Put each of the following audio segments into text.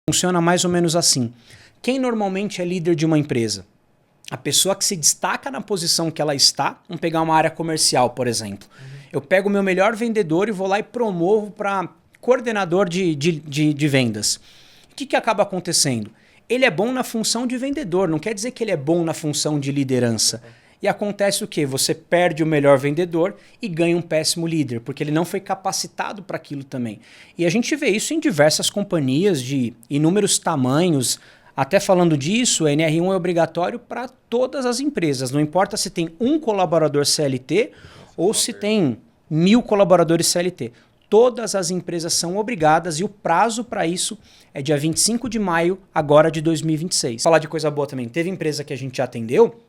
Funciona mais ou menos assim. Quem normalmente é líder de uma empresa? A pessoa que se destaca na posição que ela está. Vamos pegar uma área comercial, por exemplo. Eu pego o meu melhor vendedor e vou lá e promovo para coordenador de vendas. O que acaba acontecendo? Ele é bom na função de vendedor, não quer dizer que ele é bom na função de liderança. E acontece o quê? Você perde o melhor vendedor e ganha um péssimo líder, porque ele não foi capacitado para aquilo também. E a gente vê isso em diversas companhias de inúmeros tamanhos. Até falando disso, a NR1 é obrigatório para todas as empresas. Não importa se tem um colaborador CLT ou se tem 1000 colaboradores CLT. Todas as empresas são obrigadas e o prazo para isso é dia 25 de maio agora de 2026. Falar de coisa boa também. Teve empresa que a gente já atendeu,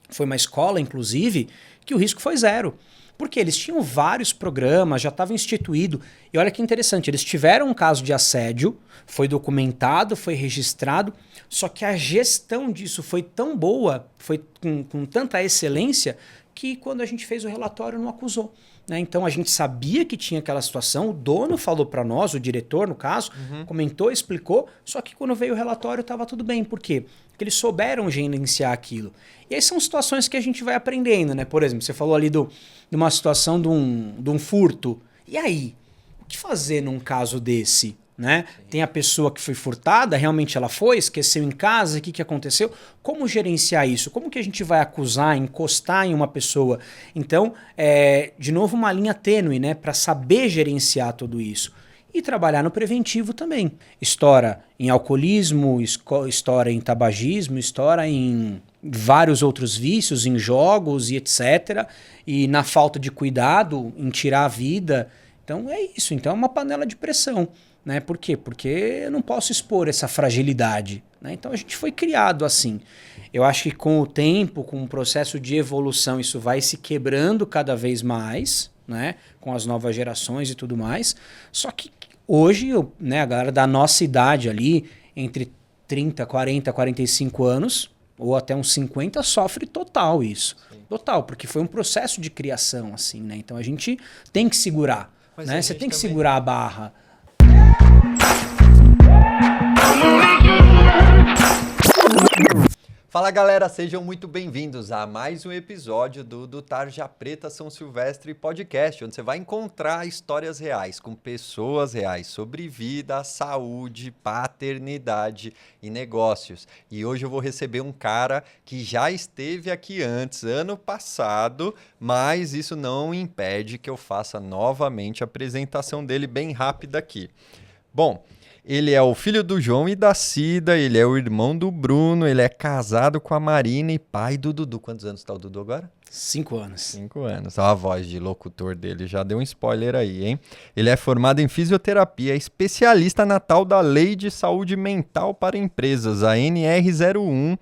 foi uma escola inclusive, que o risco foi zero. Porque eles tinham vários programas, já estava instituído. E olha que interessante, eles tiveram um caso de assédio, foi documentado, foi registrado, só que a gestão disso foi tão boa, foi com tanta excelência, que quando a gente fez o relatório não acusou. Né? Então a gente sabia que tinha aquela situação, o dono falou para nós, o diretor no caso, comentou, explicou, só que quando veio o relatório estava tudo bem. Por quê? Porque eles souberam gerenciar aquilo. E aí são situações que a gente vai aprendendo, né? Por exemplo, você falou ali de uma situação de um furto. E aí? O que fazer num caso desse? Né? Tem a pessoa que foi furtada, realmente ela foi, esqueceu em casa, o que aconteceu? Como gerenciar isso? Como que a gente vai acusar, encostar em uma pessoa? Então, de novo, uma linha tênue, né? Para saber gerenciar tudo isso. E trabalhar no preventivo também. Estoura em alcoolismo, estoura em tabagismo, estoura em vários outros vícios, em jogos e etc. E na falta de cuidado, em tirar a vida. Então é isso. Então é uma panela de pressão. Né? Por quê? Porque eu não posso expor essa fragilidade. Né? Então a gente foi criado assim. Eu acho que com o tempo, com o processo de evolução, isso vai se quebrando cada vez mais, né? Com as novas gerações e tudo mais. Só que hoje, né, a galera da nossa idade ali, entre 30, 40, 45 anos, ou até uns 50, sofre total isso. Sim. Total, porque foi um processo de criação, assim, né? Então a gente tem que segurar. Né? Você tem que segurar a barra. Fala galera, sejam muito bem-vindos a mais um episódio do Tarja Preta São Silvestre Podcast, onde você vai encontrar histórias reais com pessoas reais sobre vida, saúde, paternidade e negócios. E hoje eu vou receber um cara que já esteve aqui antes, ano passado, mas isso não impede que eu faça novamente a apresentação dele bem rápida aqui. Bom, ele é o filho do João e da Cida, ele é o irmão do Bruno, ele é casado com a Marina e pai do Dudu. Quantos anos está o Dudu agora? 5 anos. 5 anos. A voz de locutor dele já deu um spoiler aí, hein? Ele é formado em fisioterapia, é especialista na tal da Lei de Saúde Mental para Empresas, a NR01,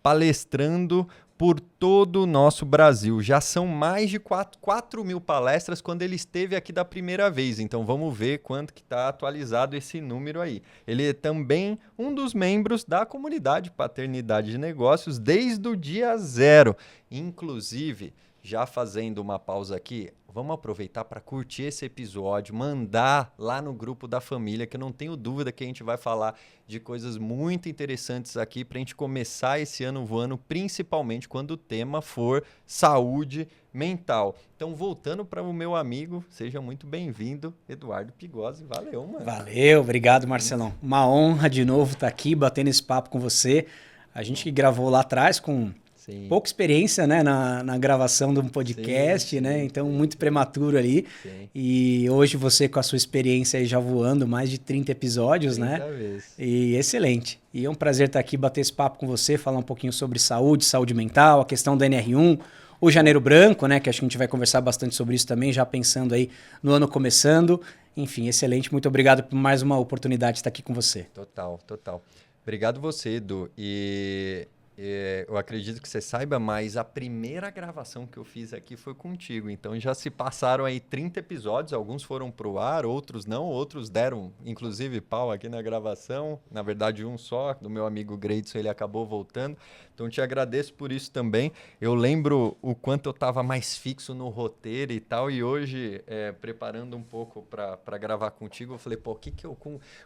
palestrando por todo o nosso Brasil. Já são mais de 4 mil palestras quando ele esteve aqui da primeira vez. Então vamos ver quanto que está atualizado esse número aí. Ele é também um dos membros da comunidade Paternidade de Negócios desde o dia 0. Inclusive, já fazendo uma pausa aqui, vamos aproveitar para curtir esse episódio, mandar lá no grupo da família, que eu não tenho dúvida que a gente vai falar de coisas muito interessantes aqui para a gente começar esse ano voando, principalmente quando o tema for saúde mental. Então, voltando para o meu amigo, seja muito bem-vindo, Eduardo Pigozzi. Valeu, mano. Valeu, obrigado, Marcelão. Uma honra de novo estar aqui batendo esse papo com você. A gente que gravou lá atrás com... Sim. Pouca experiência, né, na gravação de um podcast, sim, né? Então, muito prematuro ali. Sim. E hoje você com a sua experiência aí já voando, mais de 30 episódios, 30 né? Vezes. E excelente. E é um prazer estar aqui, bater esse papo com você, falar um pouquinho sobre saúde mental, a questão da NR1, o Janeiro Branco, né? Que acho que a gente vai conversar bastante sobre isso também, já pensando aí no ano começando. Enfim, excelente. Muito obrigado por mais uma oportunidade de estar aqui com você. Total. Obrigado você, Edu. E... Eu acredito que você saiba, mas a primeira gravação que eu fiz aqui foi contigo. Então já se passaram aí 30 episódios, alguns foram pro ar, outros não, outros deram inclusive pau aqui na gravação. Na verdade, um só, do meu amigo Greidson, ele acabou voltando. Então te agradeço por isso também. Eu lembro o quanto eu estava mais fixo no roteiro e tal, e hoje, preparando um pouco para gravar contigo, eu falei, pô,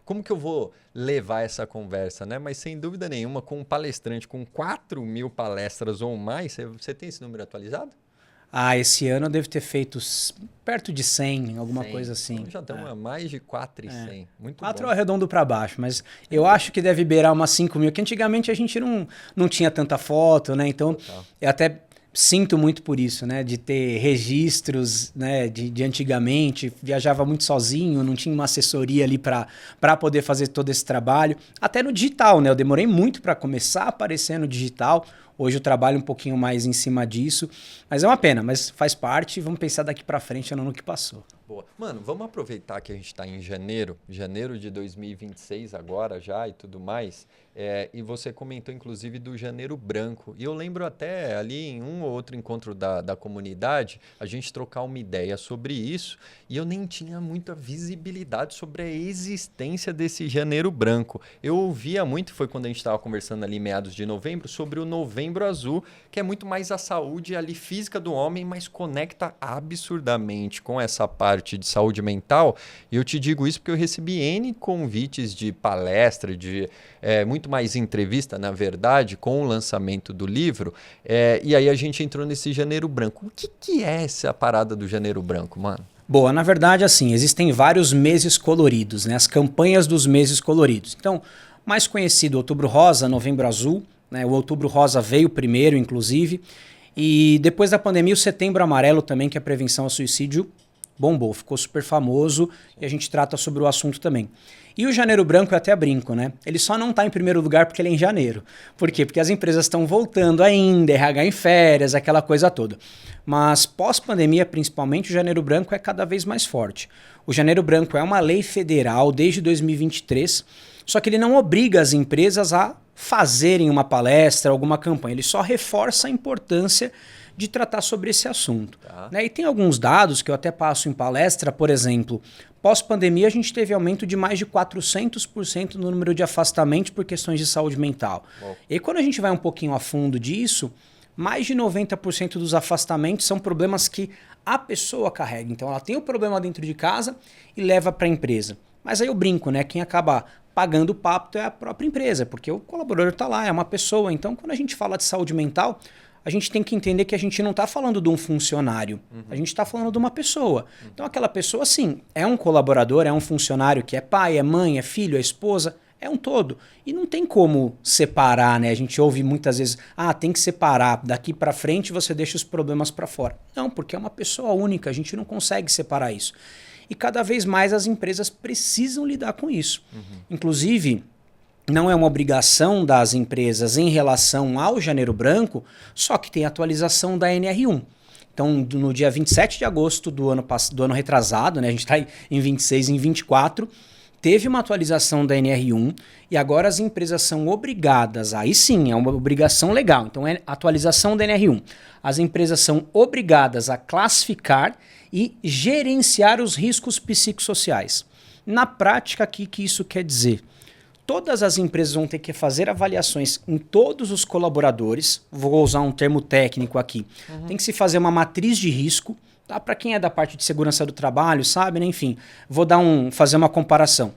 como que eu vou levar essa conversa, né? Mas sem dúvida nenhuma, com um palestrante com 4.000 palestras ou mais, você tem esse número atualizado? Esse ano eu devo ter feito perto de 100, alguma 100. coisa assim. Então já estamos a mais de 4.100. Muito 4 bom. eu arredondo para baixo, mas eu acho que deve beirar umas 5 mil, que antigamente a gente não tinha tanta foto, né? Então Total. eu até sinto muito por isso, né? De ter registros, né? De antigamente, viajava muito sozinho, não tinha uma assessoria ali para poder fazer todo esse trabalho. Até no digital, né? Eu demorei muito para começar a aparecer no digital. Hoje eu trabalho um pouquinho mais em cima disso, mas é uma pena, mas faz parte e vamos pensar daqui para frente no ano que passou. Boa. Mano, vamos aproveitar que a gente está em janeiro de 2026 agora já e tudo mais. E você comentou inclusive do Janeiro Branco. E eu lembro até ali em um ou outro encontro da comunidade, a gente trocar uma ideia sobre isso e eu nem tinha muita visibilidade sobre a existência desse Janeiro Branco. Eu ouvia muito, foi quando a gente estava conversando ali em meados de novembro, sobre o Novembro Azul, que é muito mais a saúde ali física do homem, mas conecta absurdamente com essa parte de saúde mental. E eu te digo isso porque eu recebi N convites de palestra, de muito mais entrevista, na verdade, com o lançamento do livro. E aí a gente entrou nesse Janeiro Branco. O que é essa parada do Janeiro Branco, mano? Boa, na verdade, assim, existem vários meses coloridos, né? As campanhas dos meses coloridos. Então, mais conhecido, Outubro Rosa, Novembro Azul, né? O Outubro Rosa veio primeiro, inclusive. E depois da pandemia, o Setembro Amarelo também, que é a prevenção ao suicídio, bombou, ficou super famoso e a gente trata sobre o assunto também. E o Janeiro Branco eu até brinco, né? Ele só não está em primeiro lugar porque ele é em janeiro. Por quê? Porque as empresas estão voltando ainda, RH em férias, aquela coisa toda. Mas pós-pandemia, principalmente, o Janeiro Branco é cada vez mais forte. O Janeiro Branco é uma lei federal desde 2023, só que ele não obriga as empresas a fazerem uma palestra, alguma campanha. Ele só reforça a importância de tratar sobre esse assunto. Tá. Né? E tem alguns dados que eu até passo em palestra, por exemplo, pós-pandemia a gente teve aumento de mais de 400% no número de afastamentos por questões de saúde mental. Bom. E quando a gente vai um pouquinho a fundo disso, mais de 90% dos afastamentos são problemas que a pessoa carrega. Então ela tem o problema dentro de casa e leva para a empresa. Mas aí eu brinco, né? Quem acaba pagando o papo é a própria empresa, porque o colaborador está lá, é uma pessoa. Então quando a gente fala de saúde mental, a gente tem que entender que a gente não está falando de um funcionário, a gente está falando de uma pessoa. Então aquela pessoa, sim, é um colaborador, é um funcionário que é pai, é mãe, é filho, é esposa, é um todo. E não tem como separar, né? A gente ouve muitas vezes, tem que separar, daqui para frente você deixa os problemas para fora. Não, porque é uma pessoa única, a gente não consegue separar isso. E cada vez mais as empresas precisam lidar com isso. Inclusive, não é uma obrigação das empresas em relação ao Janeiro Branco, só que tem atualização da NR1. Então, no dia 27 de agosto do ano retrasado, né, a gente está em 26, em 24, teve uma atualização da NR1 e agora as empresas são obrigadas, aí sim, é uma obrigação legal, então é atualização da NR1. As empresas são obrigadas a classificar e gerenciar os riscos psicossociais. Na prática, o que isso quer dizer? Todas as empresas vão ter que fazer avaliações em todos os colaboradores, vou usar um termo técnico aqui, tem que se fazer uma matriz de risco, tá? Para quem é da parte de segurança do trabalho, sabe, né? Enfim, vou fazer uma comparação.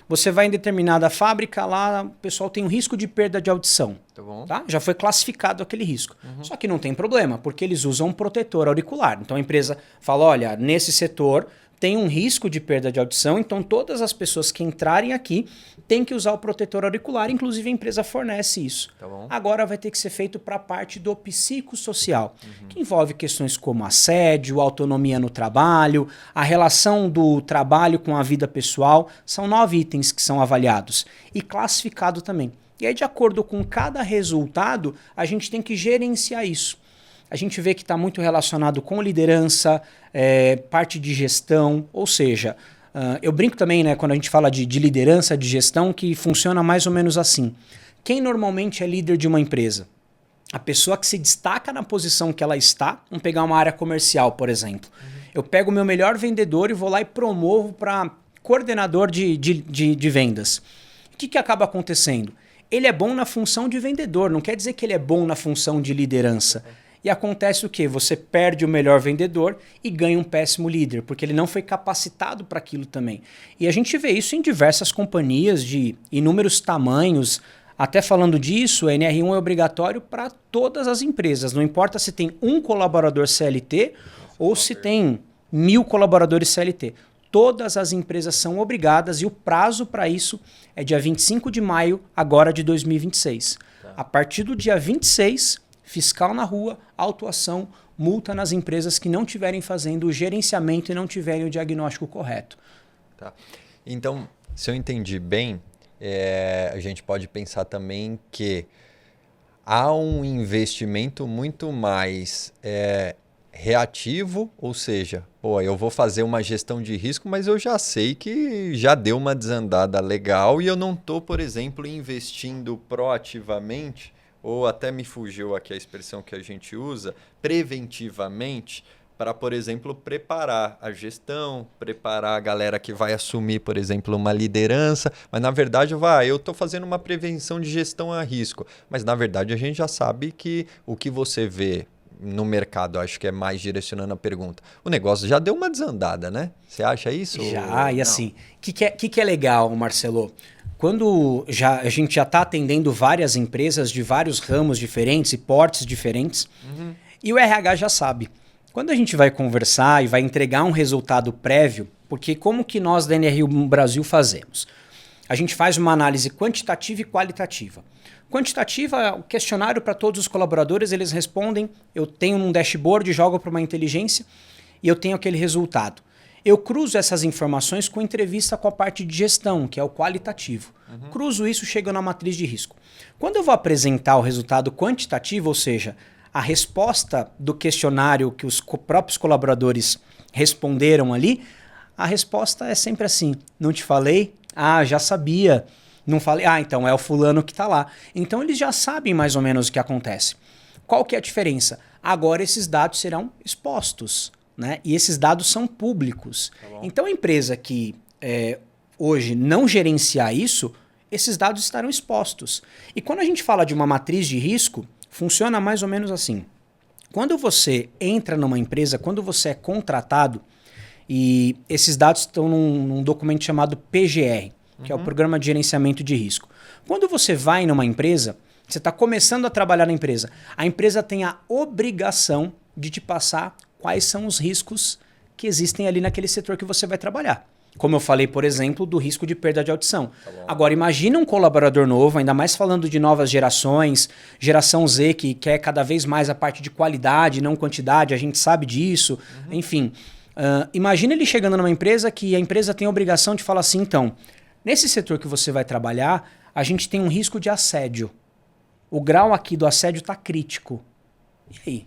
Você vai em determinada fábrica, lá o pessoal tem um risco de perda de audição. Tá bom. Tá? Já foi classificado aquele risco. Só que não tem problema, porque eles usam um protetor auricular. Então a empresa fala, olha, nesse setor tem um risco de perda de audição, então todas as pessoas que entrarem aqui têm que usar o protetor auricular, inclusive a empresa fornece isso. Tá bom. Agora vai ter que ser feito para a parte do psicossocial, que envolve questões como assédio, autonomia no trabalho, a relação do trabalho com a vida pessoal. São 9 itens que são avaliados e classificado também. E aí, de acordo com cada resultado, a gente tem que gerenciar isso. A gente vê que está muito relacionado com liderança, parte de gestão, ou seja, eu brinco também, né, quando a gente fala de liderança, de gestão, que funciona mais ou menos assim. Quem normalmente é líder de uma empresa? A pessoa que se destaca na posição que ela está, vamos pegar uma área comercial, por exemplo. Eu pego o meu melhor vendedor e vou lá e promovo para coordenador de vendas. O que acaba acontecendo? Ele é bom na função de vendedor, não quer dizer que ele é bom na função de liderança. E acontece o quê? Você perde o melhor vendedor e ganha um péssimo líder, porque ele não foi capacitado para aquilo também. E a gente vê isso em diversas companhias de inúmeros tamanhos. Até falando disso, o NR1 é obrigatório para todas as empresas. Não importa se tem um colaborador CLT ou se tem 1.000 colaboradores CLT. Todas as empresas são obrigadas e o prazo para isso é dia 25 de maio agora de 2026. A partir do dia 26, fiscal na rua, autuação, multa nas empresas que não estiverem fazendo o gerenciamento e não tiverem o diagnóstico correto. Tá. Então, se eu entendi bem, a gente pode pensar também que há um investimento muito mais reativo, ou seja, eu vou fazer uma gestão de risco, mas eu já sei que já deu uma desandada legal e eu não estou, por exemplo, investindo proativamente, ou até me fugiu aqui a expressão que a gente usa, preventivamente, para, por exemplo, preparar a gestão, preparar a galera que vai assumir, por exemplo, uma liderança. Mas, na verdade, eu estou fazendo uma prevenção de gestão a risco. Mas, na verdade, a gente já sabe que o que você vê no mercado, acho que é mais direcionando a pergunta, o negócio já deu uma desandada, né? Você acha isso? Já, e assim, o que é legal, Marcelo? Quando a gente já está atendendo várias empresas de vários ramos diferentes e portes diferentes, e o RH já sabe. Quando a gente vai conversar e vai entregar um resultado prévio, porque como que nós da NRU Brasil fazemos? A gente faz uma análise quantitativa e qualitativa. Quantitativa, o questionário para todos os colaboradores, eles respondem, eu tenho um dashboard, jogo para uma inteligência e eu tenho aquele resultado. Eu cruzo essas informações com entrevista com a parte de gestão, que é o qualitativo. Cruzo isso, chego na matriz de risco. Quando eu vou apresentar o resultado quantitativo, ou seja, a resposta do questionário que os próprios colaboradores responderam ali, a resposta é sempre assim, não te falei? Ah, já sabia. Não falei? Ah, então é o fulano que está lá. Então eles já sabem mais ou menos o que acontece. Qual que é a diferença? Agora esses dados serão expostos, né? E esses dados são públicos. Então a empresa que hoje não gerenciar isso, esses dados estarão expostos. E quando a gente fala de uma matriz de risco, funciona mais ou menos assim. Quando você entra numa empresa, quando você é contratado, e esses dados estão num documento chamado PGR, que é o Programa de Gerenciamento de Risco. Quando você vai numa empresa, você está começando a trabalhar na empresa, a empresa tem a obrigação de te passar quais são os riscos que existem ali naquele setor que você vai trabalhar. Como eu falei, por exemplo, do risco de perda de audição. Agora, imagina um colaborador novo, ainda mais falando de novas gerações, geração Z, que quer cada vez mais a parte de qualidade, não quantidade, a gente sabe disso, enfim. Imagina ele chegando numa empresa que a empresa tem a obrigação de falar assim, então, nesse setor que você vai trabalhar, a gente tem um risco de assédio. O grau aqui do assédio está crítico. E aí?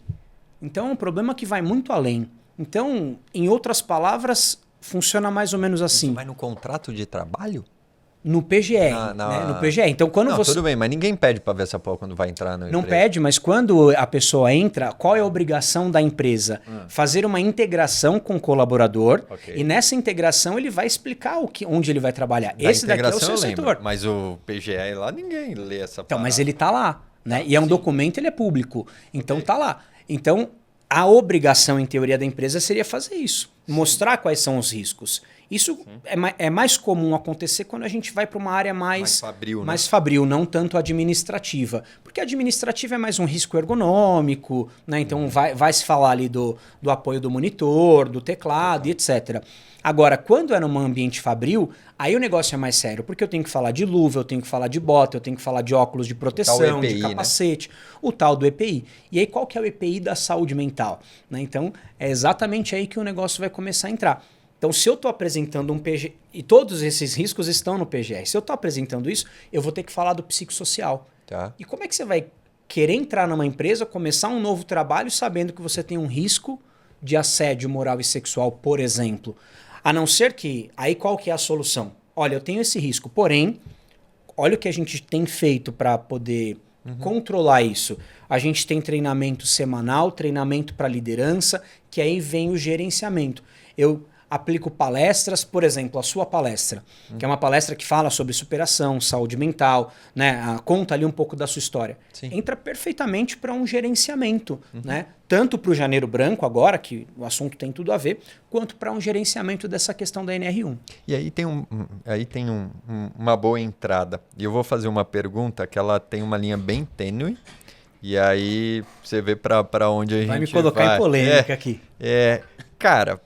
Então é um problema que vai muito além. Então, em outras palavras, funciona mais ou menos assim. Isso vai no contrato de trabalho? No PGR. Né? No PGR. Então, quando tudo bem, mas ninguém pede para ver essa porra quando vai entrar no Não pede, mas quando a pessoa entra, qual é a obrigação da empresa? Fazer uma integração com o colaborador. Okay. E nessa integração ele vai explicar onde ele vai trabalhar. Esse daqui é o seu setor. Mas o PGR lá, ninguém lê essa parada. Então, mas ele está lá. Né? E é um documento, ele é público. Então, está lá. Então, a obrigação, em teoria, da empresa seria fazer isso. Mostrar quais são os riscos. Isso é mais comum acontecer quando a gente vai para uma área mais fabril, não tanto administrativa. Porque a administrativa é mais um risco ergonômico, né? Então vai se falar ali do apoio do monitor, do teclado e etc. Agora, quando é num ambiente fabril, aí o negócio é mais sério, porque eu tenho que falar de luva, eu tenho que falar de bota, eu tenho que falar de óculos de proteção, EPI, de capacete, né? O tal do EPI. E aí qual que é o EPI da saúde mental? Né? Então é exatamente aí que o negócio vai começar a entrar. Então, se eu estou apresentando um PGR, e todos esses riscos estão no PGR, se eu estou apresentando isso, eu vou ter que falar do psicossocial. Tá. E como é que você vai querer entrar numa empresa, começar um novo trabalho sabendo que você tem um risco de assédio moral e sexual, por exemplo? A não ser que, aí qual que é a solução? Olha, eu tenho esse risco, porém, olha o que a gente tem feito para poder controlar isso. A gente tem treinamento semanal, treinamento para liderança, que aí vem o gerenciamento. Eu aplico palestras, por exemplo, a sua palestra, que é uma palestra que fala sobre superação, saúde mental, né? Conta ali um pouco da sua história. Sim. Entra perfeitamente para um gerenciamento, né? Tanto para o Janeiro Branco agora, que o assunto tem tudo a ver, quanto para um gerenciamento dessa questão da NR1. E aí tem, uma boa entrada. E eu vou fazer uma pergunta que ela tem uma linha bem tênue, e aí você vê para onde a gente vai. Vai me colocar em polêmica aqui. Cara,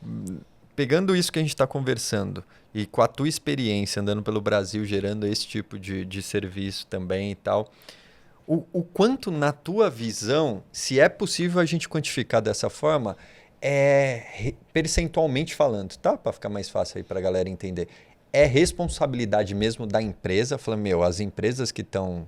pegando isso que a gente está conversando e com a tua experiência andando pelo Brasil, gerando esse tipo de serviço também e tal, o quanto na tua visão, se é possível a gente quantificar dessa forma, percentualmente falando, tá? Para ficar mais fácil aí para a galera entender. É responsabilidade mesmo da empresa? Falando, as empresas que estão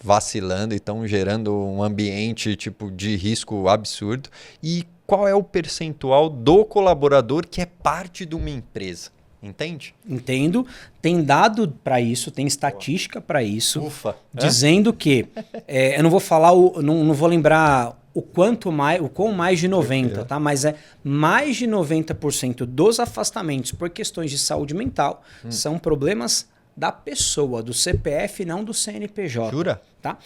vacilando e estão gerando um ambiente de risco absurdo. E qual é o percentual do colaborador que é parte de uma empresa? Entende? Entendo. Tem dado para isso, tem estatística para isso. Ufa! Dizendo que, eu não vou falar, não vou lembrar o quão mais de 90%, tá? Mas mais de 90% dos afastamentos por questões de saúde mental são problemas da pessoa, do CPF, não do CNPJ. Jura? Tá?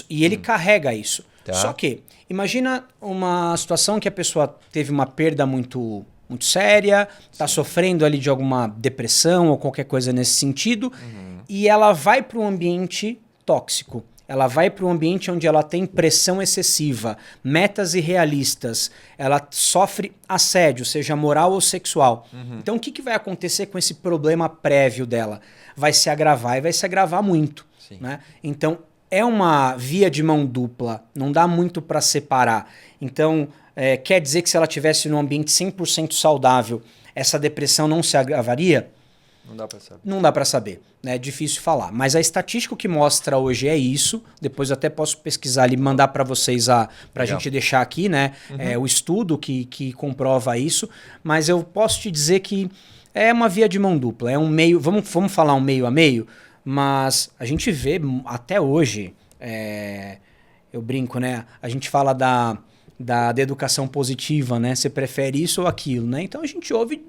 E ele carrega isso. Tá. Só que, imagina uma situação que a pessoa teve uma perda muito séria, está sofrendo ali de alguma depressão ou qualquer coisa nesse sentido, e ela vai para um ambiente tóxico. Ela vai para um ambiente onde ela tem pressão excessiva, metas irrealistas, ela sofre assédio, seja moral ou sexual. Então, o que vai acontecer com esse problema prévio dela? Vai se agravar e vai se agravar muito. Né? Então, é uma via de mão dupla, não dá muito para separar. Então, quer dizer que se ela estivesse num ambiente 100% saudável, essa depressão não se agravaria? Não dá para saber. Não dá para saber, né? É difícil falar. Mas a estatística que mostra hoje é isso. Depois eu até posso pesquisar ali e mandar para vocês para a gente deixar aqui, né? O estudo que comprova isso. Mas eu posso te dizer que é uma via de mão dupla. É um meio. Vamos falar um meio a meio, mas a gente vê até hoje. Eu brinco, né? A gente fala da educação positiva, né? Você prefere isso ou aquilo, né? Então a gente ouve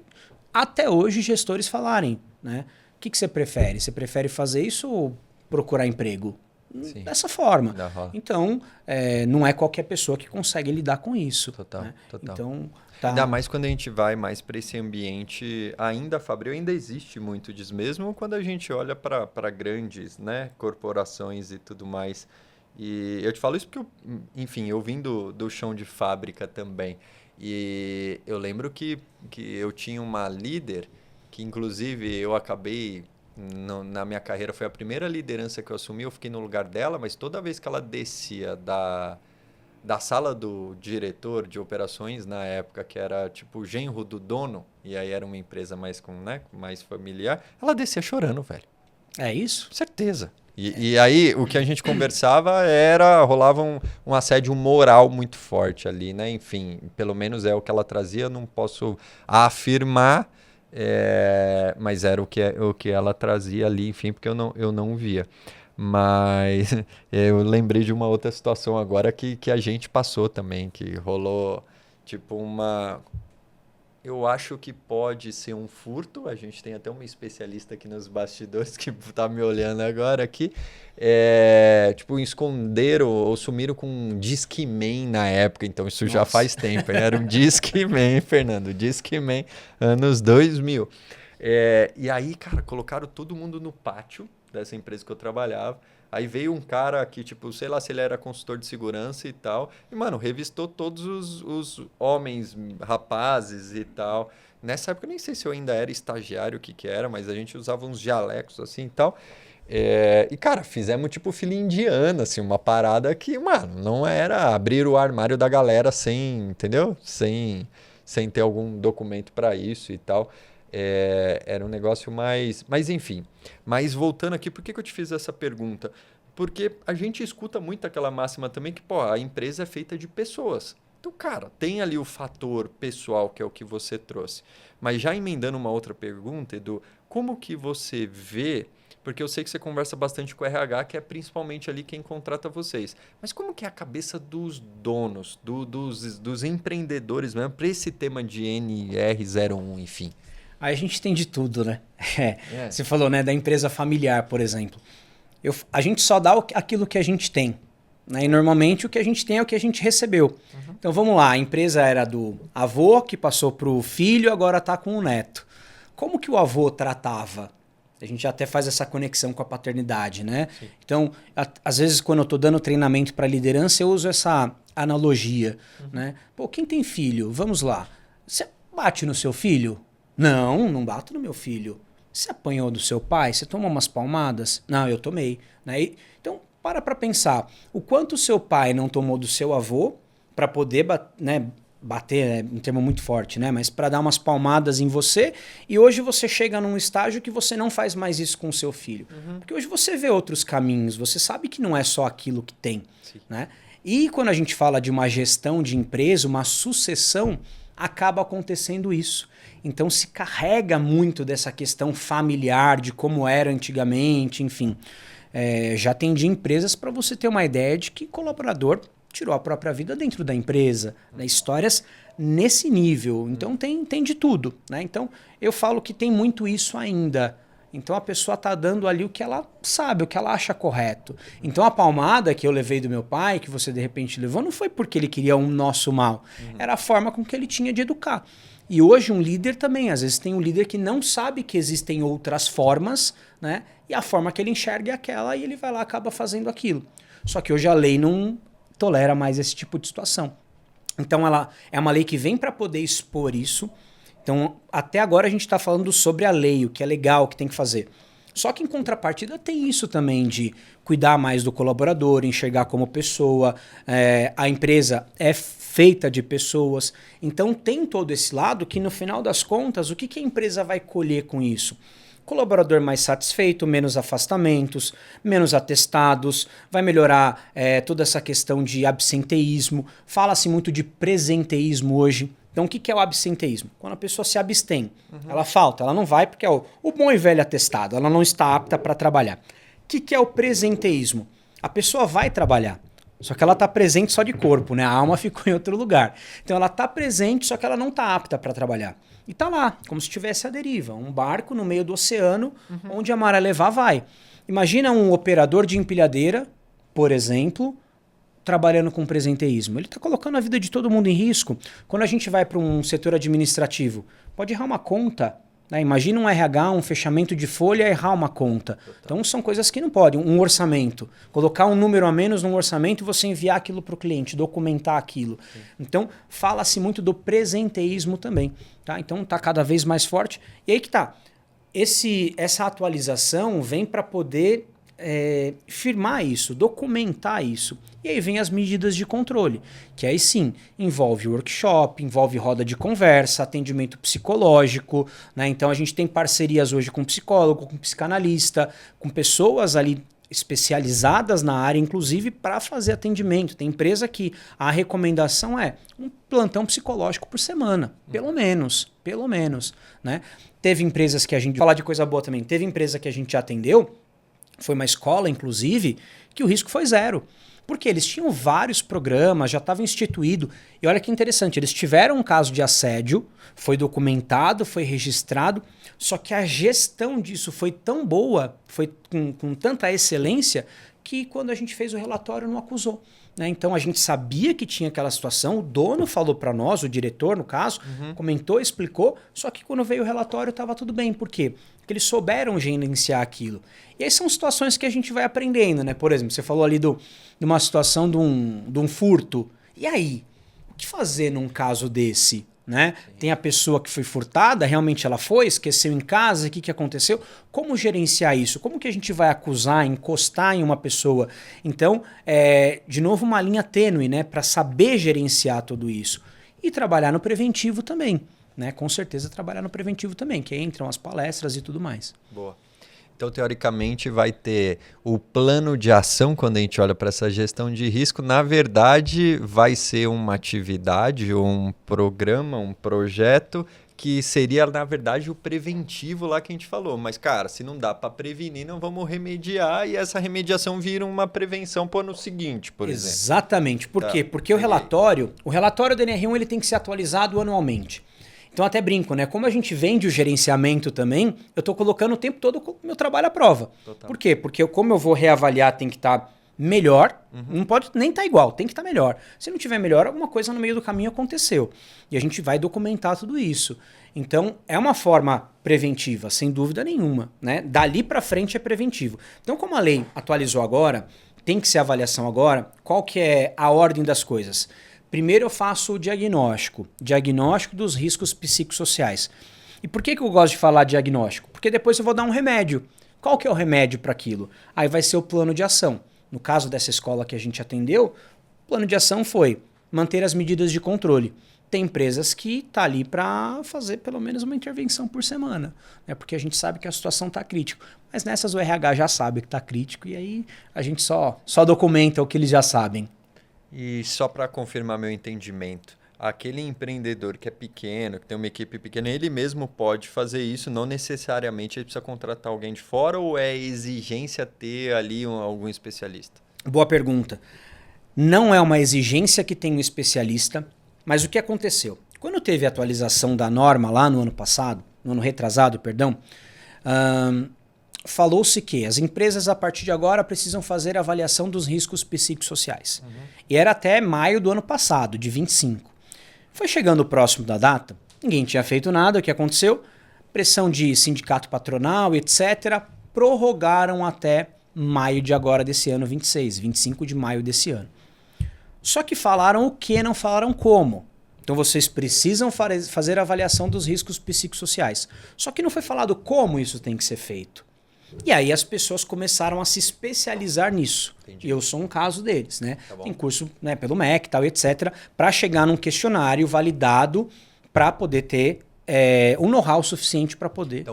até hoje gestores falarem, né? O que você prefere? Você prefere fazer isso ou procurar emprego? Sim. Dessa forma. Então, não é qualquer pessoa que consegue lidar com isso. Total, né? total. Então, ainda mais quando a gente vai mais para esse ambiente, Fabril, ainda existe muito disso, mesmo quando a gente olha para grandes, né, corporações e tudo mais. E eu te falo isso porque, eu vim do chão de fábrica também. E eu lembro que eu tinha uma líder que, inclusive, eu acabei, na minha carreira, foi a primeira liderança que eu assumi, eu fiquei no lugar dela, mas toda vez que ela descia da sala do diretor de operações, na época, que era o genro do dono, e aí era uma empresa mais mais familiar, ela descia chorando, velho. É isso? Certeza. E aí, o que a gente conversava rolava um assédio moral muito forte ali, né? Enfim, pelo menos é o que ela trazia, não posso afirmar, mas era o que ela trazia ali, enfim, porque eu não via. Mas eu lembrei de uma outra situação agora que a gente passou também, que rolou eu acho que pode ser um furto. A gente tem até uma especialista aqui nos bastidores que tá me olhando agora aqui. Esconderam ou sumiram com um Discman na época. Então isso já faz tempo. Era um Discman, Fernando. Discman, anos 2000. E aí, cara, colocaram todo mundo no pátio dessa empresa que eu trabalhava. Aí veio um cara que, sei lá se ele era consultor de segurança e tal. E, mano, revistou todos os homens, rapazes e tal. Nessa época eu nem sei se eu ainda era estagiário, o que era, mas a gente usava uns jalecos assim e tal. E, cara, fizemos fila indiana, assim, uma parada que, mano, não era abrir o armário da galera sem, entendeu? Sem ter algum documento para isso e tal. Era um negócio mais... Mas, enfim. Mas, voltando aqui, por que eu te fiz essa pergunta? Porque a gente escuta muito aquela máxima também que, a empresa é feita de pessoas. Então, cara, tem ali o fator pessoal, que é o que você trouxe. Mas já emendando uma outra pergunta, Edu, como que você vê Porque eu sei que você conversa bastante com o RH, que é principalmente ali quem contrata vocês. Mas como que é a cabeça dos donos, dos empreendedores mesmo, para esse tema de NR01, enfim? Aí a gente tem de tudo, né? Você falou, né, da empresa familiar, por exemplo. A gente só dá aquilo que a gente tem. Né? E normalmente o que a gente tem é o que a gente recebeu. Então vamos lá, a empresa era do avô, que passou para o filho, agora está com o neto. Como que o avô tratava? A gente até faz essa conexão com a paternidade, né? Sim. Então, às vezes quando eu estou dando treinamento para liderança, eu uso essa analogia. Né? Pô, quem tem filho? Vamos lá. Você bate no seu filho? Não bato no meu filho. Você apanhou do seu pai? Você tomou umas palmadas? Não, eu tomei. Né? Então, para pensar. O quanto o seu pai não tomou do seu avô para poder bater, é um termo muito forte, né? Mas para dar umas palmadas em você. E hoje você chega num estágio que você não faz mais isso com o seu filho. Porque hoje você vê outros caminhos. Você sabe que não é só aquilo que tem. Né? E quando a gente fala de uma gestão de empresa, uma sucessão, acaba acontecendo isso. Então se carrega muito dessa questão familiar, de como era antigamente, enfim. Já atendi empresas para você ter uma ideia de que colaborador tirou a própria vida dentro da empresa, né? Histórias nesse nível. Então tem de tudo. Né? Então eu falo que tem muito isso ainda. Então a pessoa está dando ali o que ela sabe, o que ela acha correto. Então a palmada que eu levei do meu pai, que você de repente levou, não foi porque ele queria um nosso mal. Era a forma com que ele tinha de educar. E hoje um líder também, às vezes tem um líder que não sabe que existem outras formas, né? E a forma que ele enxerga é aquela e ele vai lá e acaba fazendo aquilo. Só que hoje a lei não tolera mais esse tipo de situação. Então ela é uma lei que vem para poder expor isso. Então até agora a gente está falando sobre a lei, o que é legal, o que tem que fazer. Só que em contrapartida tem isso também de cuidar mais do colaborador, enxergar como pessoa, a empresa é feita de pessoas. Então tem todo esse lado que no final das contas, o que a empresa vai colher com isso? Colaborador mais satisfeito, menos afastamentos, menos atestados, vai melhorar toda essa questão de absenteísmo. Fala-se muito de presenteísmo hoje. Então, o que é o absenteísmo? Quando a pessoa se abstém, ela falta, ela não vai porque é o bom e velho atestado, ela não está apta para trabalhar. O que é o presenteísmo? A pessoa vai trabalhar, só que ela está presente só de corpo, né? A alma ficou em outro lugar. Então, ela está presente, só que ela não está apta para trabalhar. E está lá, como se estivesse à deriva, um barco no meio do oceano, onde a maré levar vai. Imagina um operador de empilhadeira, por exemplo, trabalhando com presenteísmo. Ele está colocando a vida de todo mundo em risco. Quando a gente vai para um setor administrativo, pode errar uma conta. Né? Imagina um RH, um fechamento de folha, errar uma conta. Então são coisas que não podem. Um orçamento. Colocar um número a menos num orçamento e você enviar aquilo para o cliente, documentar aquilo. Sim. Então fala-se muito do presenteísmo também. Tá? Então está cada vez mais forte. E aí que tá. Essa atualização vem para poder firmar isso, documentar isso. E aí vem as medidas de controle, que aí sim envolve workshop, envolve roda de conversa, atendimento psicológico, né? Então a gente tem parcerias hoje com psicólogo, com psicanalista, com pessoas ali especializadas na área, inclusive para fazer atendimento. Tem empresa que a recomendação é um plantão psicológico por semana, pelo menos, né? Teve empresas que a gente, falar de coisa boa também, teve empresa que a gente já atendeu, foi uma escola, inclusive, que o risco foi zero. Porque eles tinham vários programas, já estava instituído. E olha que interessante, eles tiveram um caso de assédio, foi documentado, foi registrado, só que a gestão disso foi tão boa, foi com tanta excelência, que quando a gente fez o relatório não acusou. Né? Então a gente sabia que tinha aquela situação, o dono falou para nós, o diretor no caso, comentou, explicou, só que quando veio o relatório estava tudo bem. Por quê? Porque eles souberam gerenciar aquilo. E aí são situações que a gente vai aprendendo, né? Por exemplo, você falou ali de uma situação de um furto. E aí? O que fazer num caso desse? Né? Tem a pessoa que foi furtada, realmente ela foi, esqueceu em casa, o que aconteceu? Como gerenciar isso? Como que a gente vai acusar, encostar em uma pessoa? Então, de novo, uma linha tênue, né? Para saber gerenciar tudo isso. E trabalhar no preventivo também. Né? Com certeza trabalhar no preventivo também, que entram as palestras e tudo mais. Boa. Então, teoricamente, vai ter o plano de ação quando a gente olha para essa gestão de risco. Na verdade, vai ser uma atividade, um programa, um projeto que seria, na verdade, o preventivo lá que a gente falou. Mas, cara, se não dá para prevenir, não vamos remediar e essa remediação vira uma prevenção para o ano seguinte, por exemplo. Exatamente. Por quê? Porque o relatório do NR1 ele tem que ser atualizado anualmente. Então até brinco, né? Como a gente vende o gerenciamento também, eu estou colocando o tempo todo o meu trabalho à prova. Total. Por quê? Porque como eu vou reavaliar, tem que estar melhor, não pode nem estar igual, tem que estar melhor. Se não tiver melhor, alguma coisa no meio do caminho aconteceu. E a gente vai documentar tudo isso. Então é uma forma preventiva, sem dúvida nenhuma, né? Dali para frente é preventivo. Então como a lei atualizou agora, tem que ser avaliação agora, qual que é a ordem das coisas? Primeiro eu faço o diagnóstico dos riscos psicossociais. E por que eu gosto de falar diagnóstico? Porque depois eu vou dar um remédio. Qual que é o remédio para aquilo? Aí vai ser o plano de ação. No caso dessa escola que a gente atendeu, o plano de ação foi manter as medidas de controle. Tem empresas que tá ali para fazer pelo menos uma intervenção por semana, né? Porque a gente sabe que a situação está crítica. Mas nessas o RH já sabe que está crítico e aí a gente só documenta o que eles já sabem. E só para confirmar meu entendimento, aquele empreendedor que é pequeno, que tem uma equipe pequena, ele mesmo pode fazer isso, não necessariamente ele precisa contratar alguém de fora ou é exigência ter ali algum especialista? Boa pergunta. Não é uma exigência que tenha um especialista, mas o que aconteceu? Quando teve a atualização da norma lá no ano passado, no ano retrasado, perdão, falou-se que as empresas a partir de agora precisam fazer avaliação dos riscos psicossociais. E era até maio do ano passado, de 25. Foi chegando próximo da data, ninguém tinha feito nada, o que aconteceu? Pressão de sindicato patronal, etc., prorrogaram até maio de agora desse ano, 26, 25 de maio desse ano. Só que falaram o que, não falaram como. Então vocês precisam fazer a avaliação dos riscos psicossociais. Só que não foi falado como isso tem que ser feito. E aí as pessoas começaram a se especializar nisso. Entendi. E eu sou um caso deles, né? Tá bom. Tem curso, né, pelo MEC, tal, etc, para chegar num questionário validado para poder ter um know-how suficiente para poder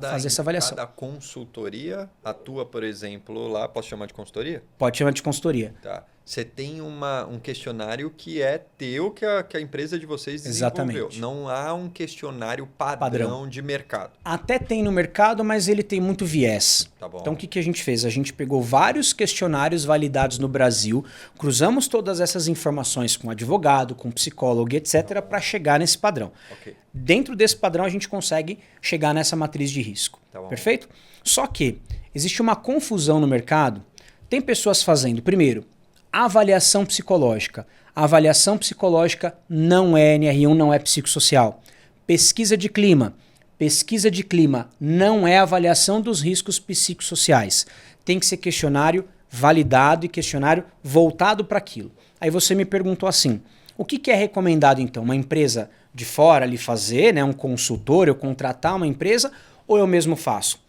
fazer essa avaliação. Cada consultoria atua, por exemplo, lá, posso chamar de consultoria? Pode chamar de consultoria. Tá. Você tem um questionário que é teu, que a empresa de vocês desenvolveu. Exatamente. Não há um questionário padrão de mercado. Até tem no mercado, mas ele tem muito viés. Tá bom. Então o que a gente fez? A gente pegou vários questionários validados no Brasil, cruzamos todas essas informações com advogado, com psicólogo, etc, para chegar nesse padrão. Ok. Dentro desse padrão a gente consegue chegar nessa matriz de risco. Tá bom. Perfeito? Só que existe uma confusão no mercado. Tem pessoas fazendo, primeiro, avaliação psicológica. A avaliação psicológica não é NR1, não é psicossocial. Pesquisa de clima. Pesquisa de clima não é avaliação dos riscos psicossociais. Tem que ser questionário validado e questionário voltado para aquilo. Aí você me perguntou assim, o que é recomendado então? Uma empresa de fora ali fazer, né, um consultor, eu contratar uma empresa ou eu mesmo faço?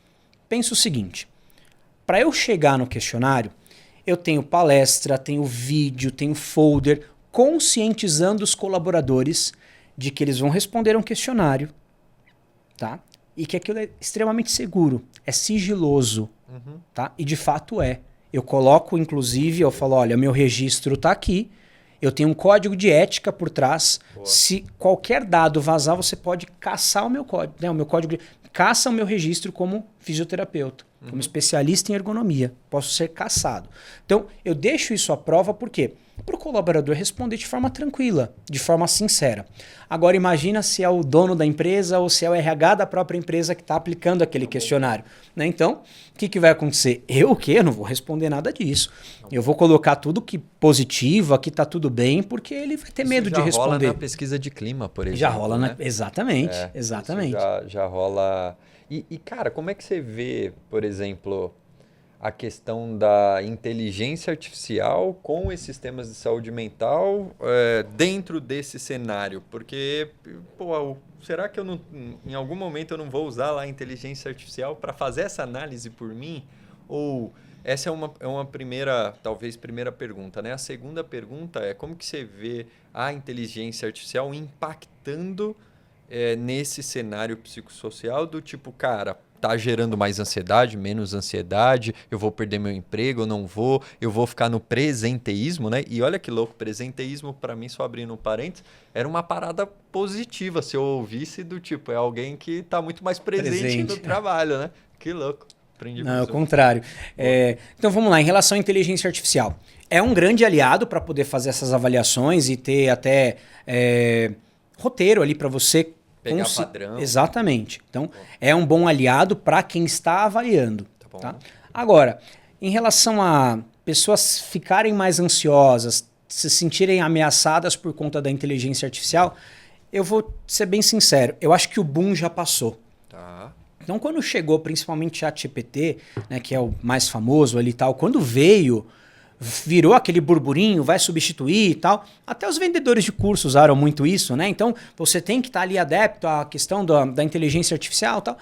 Pensa o seguinte, para eu chegar no questionário, eu tenho palestra, tenho vídeo, tenho folder, conscientizando os colaboradores de que eles vão responder um questionário, tá? E que aquilo é extremamente seguro, é sigiloso, tá? E de fato é. Eu coloco, inclusive, eu falo, olha, meu registro está aqui, eu tenho um código de ética por trás. Boa. Se qualquer dado vazar, você pode caçar o meu código, né? O meu código caça o meu registro como fisioterapeuta, como especialista em ergonomia. Posso ser caçado. Então, eu deixo isso à prova por quê? Para o colaborador responder de forma tranquila, de forma sincera. Agora, imagina se é o dono da empresa ou se é o RH da própria empresa que está aplicando aquele questionário. Né? Então, o que vai acontecer? Eu não vou responder nada disso. Eu vou colocar tudo que positivo, aqui está tudo bem, porque ele vai ter medo de responder. Já rola na pesquisa de clima, por exemplo. Já rola, né? Exatamente, exatamente. Já rola... E, cara, como é que você vê, por exemplo, a questão da inteligência artificial com esses sistemas de saúde mental dentro desse cenário? Porque, pô, será que em algum momento eu não vou usar lá a inteligência artificial para fazer essa análise por mim? Ou essa é uma talvez primeira pergunta, né? A segunda pergunta é como que você vê a inteligência artificial impactando nesse cenário psicossocial do tipo, cara, tá gerando mais ansiedade, menos ansiedade, eu vou perder meu emprego, eu não vou, eu vou ficar no presenteísmo, né? E olha que louco, presenteísmo para mim, só abrindo um parênteses, era uma parada positiva, se eu ouvisse do tipo, é alguém que tá muito mais presente no trabalho, né? Que louco. Aprendi não, é o contrário. Então vamos lá, em relação à inteligência artificial. É um grande aliado para poder fazer essas avaliações e ter até roteiro ali para você pegar padrão. Exatamente. Então, é um bom aliado para quem está avaliando. Tá bom. Tá? Agora, em relação a pessoas ficarem mais ansiosas, se sentirem ameaçadas por conta da inteligência artificial, eu vou ser bem sincero, eu acho que o boom já passou. Tá. Então, quando chegou, principalmente o ChatGPT, né, que é o mais famoso ali e tal, quando veio, virou aquele burburinho, vai substituir e tal. Até os vendedores de curso usaram muito isso, né? Então, você tem que estar ali adepto à questão da inteligência artificial e tal.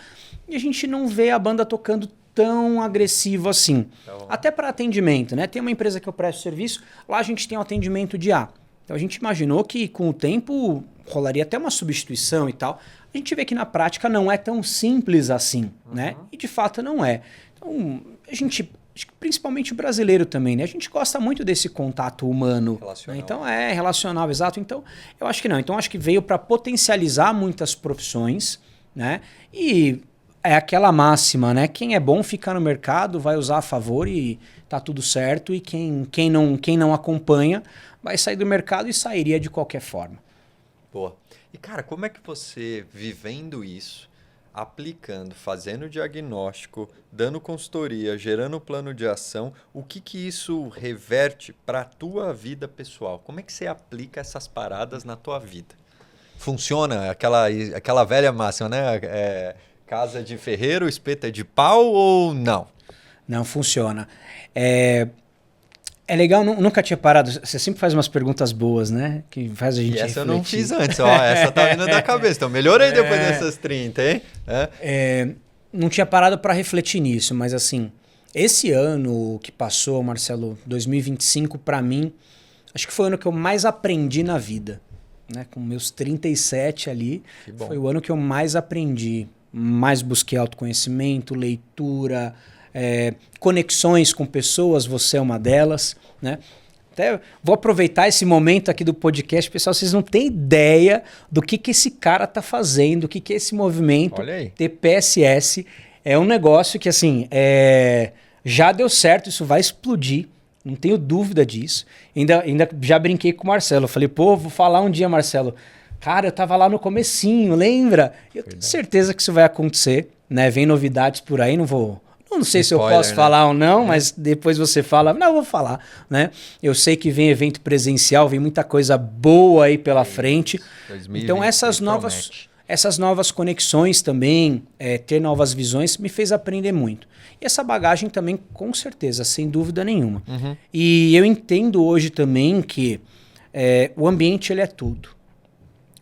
E a gente não vê a banda tocando tão agressivo assim. Então, até para atendimento, né? Tem uma empresa que eu presto serviço, lá a gente tem um atendimento de IA. Então, a gente imaginou que com o tempo rolaria até uma substituição e tal. A gente vê que na prática não é tão simples assim, né? E de fato não é. Então, a gente... Acho que principalmente o brasileiro também, né? A gente gosta muito desse contato humano. Relacional. Né? Então, relacional, exato. Então, eu acho que não. Então, acho que veio para potencializar muitas profissões, né? E é aquela máxima, né? Quem é bom fica no mercado, vai usar a favor e tá tudo certo. E quem não acompanha vai sair do mercado e sairia de qualquer forma. Boa. E, cara, como é que você, vivendo isso, aplicando, fazendo diagnóstico, dando consultoria, gerando plano de ação, o que isso reverte para a tua vida pessoal? Como é que você aplica essas paradas na tua vida? Funciona aquela velha máxima, né? Casa de ferreiro, espeta de pau ou não? Não funciona. É legal, nunca tinha parado. Você sempre faz umas perguntas boas, né? Que faz a gente essa refletir. Eu não fiz antes, ó. Essa tá vindo da cabeça. Então melhorei depois dessas 30, hein? Não tinha parado para refletir nisso, mas assim, esse ano que passou, Marcelo, 2025, para mim, acho que foi o ano que eu mais aprendi na vida. Né? Com meus 37 ali, foi o ano que eu mais aprendi. Mais busquei autoconhecimento, leitura, conexões com pessoas, você é uma delas, né? Até vou aproveitar esse momento aqui do podcast, pessoal, vocês não têm ideia do que esse cara tá fazendo, o que é esse movimento TPSS. É um negócio que, assim, já deu certo, isso vai explodir, não tenho dúvida disso. Ainda já brinquei com o Marcelo, falei, vou falar um dia, Marcelo, cara, eu tava lá no comecinho, lembra? Eu tenho certeza que isso vai acontecer, né? Vem novidades por aí, não sei se eu posso falar ou não, mas depois você fala. Não, eu vou falar, né? Eu sei que vem evento presencial, vem muita coisa boa aí pela frente. 2020, então essas novas conexões também, ter novas visões, me fez aprender muito. E essa bagagem também, com certeza, sem dúvida nenhuma. Uhum. E eu entendo hoje também que o ambiente ele é tudo.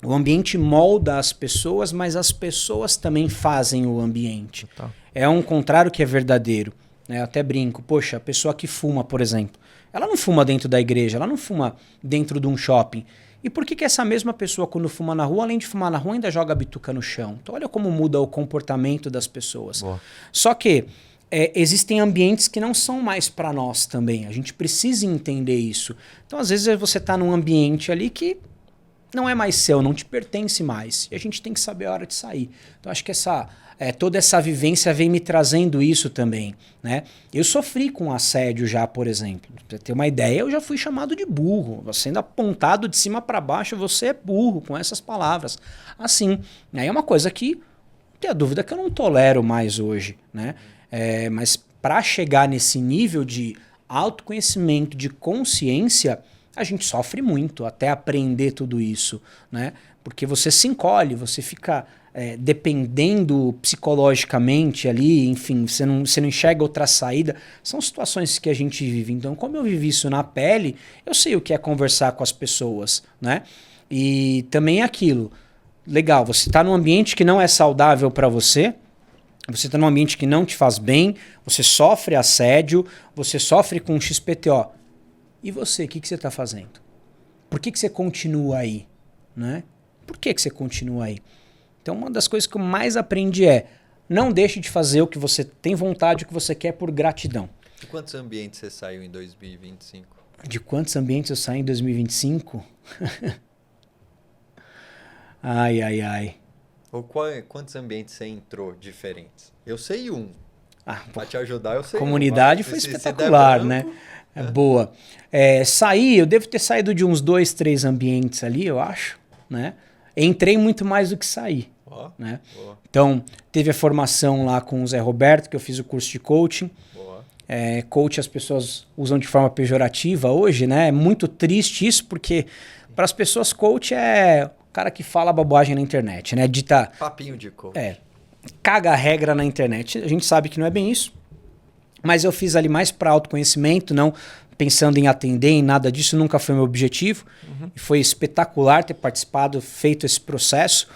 O ambiente molda as pessoas, mas as pessoas também fazem o ambiente. Tá. É um contrário que é verdadeiro. Né? Eu até brinco. Poxa, a pessoa que fuma, por exemplo, ela não fuma dentro da igreja, ela não fuma dentro de um shopping. E por que essa mesma pessoa, quando fuma na rua, além de fumar na rua, ainda joga a bituca no chão? Então olha como muda o comportamento das pessoas. Boa. Só que existem ambientes que não são mais para nós também. A gente precisa entender isso. Então às vezes você está num ambiente ali que não é mais seu, não te pertence mais. E a gente tem que saber a hora de sair. Então acho que toda essa vivência vem me trazendo isso também. Né? Eu sofri com assédio já, por exemplo. Pra ter uma ideia, eu já fui chamado de burro. Sendo apontado de cima para baixo, você é burro, com essas palavras. Assim. Aí é uma coisa que, não tenho dúvida que eu não tolero mais hoje. Né? Mas para chegar nesse nível de autoconhecimento, de consciência, a gente sofre muito até aprender tudo isso, né? Porque você se encolhe, você fica dependendo psicologicamente ali, enfim, você não enxerga outra saída. São situações que a gente vive. Então, como eu vivi isso na pele, eu sei o que é conversar com as pessoas, né? E também é aquilo. Legal, você está num ambiente que não é saudável para você, você está num ambiente que não te faz bem, você sofre assédio, você sofre com XPTO. E você, o que você está fazendo? Por que você continua aí? Né? Por que você continua aí? Então, uma das coisas que eu mais aprendi não deixe de fazer o que você tem vontade, o que você quer por gratidão. De quantos ambientes você saiu em 2025? De quantos ambientes eu saí em 2025? Ai, ai, ai. Ou quantos ambientes você entrou diferentes? Eu sei um. Pra te ajudar, eu sei comunidade um. foi espetacular, né? É boa. Eu devo ter saído de uns 2, 3 ambientes ali, eu acho, né? Entrei muito mais do que saí, né? Boa. Então, teve a formação lá com o Zé Roberto, que eu fiz o curso de coaching. Boa. Coach as pessoas usam de forma pejorativa hoje, né? É muito triste isso, porque para as pessoas coach é o cara que fala bobagem na internet, né? Papinho de coach. Caga a regra na internet. A gente sabe que não é bem isso. Mas eu fiz ali mais para autoconhecimento, não pensando em atender, em nada disso. Nunca foi meu objetivo. E foi espetacular ter participado, feito esse processo.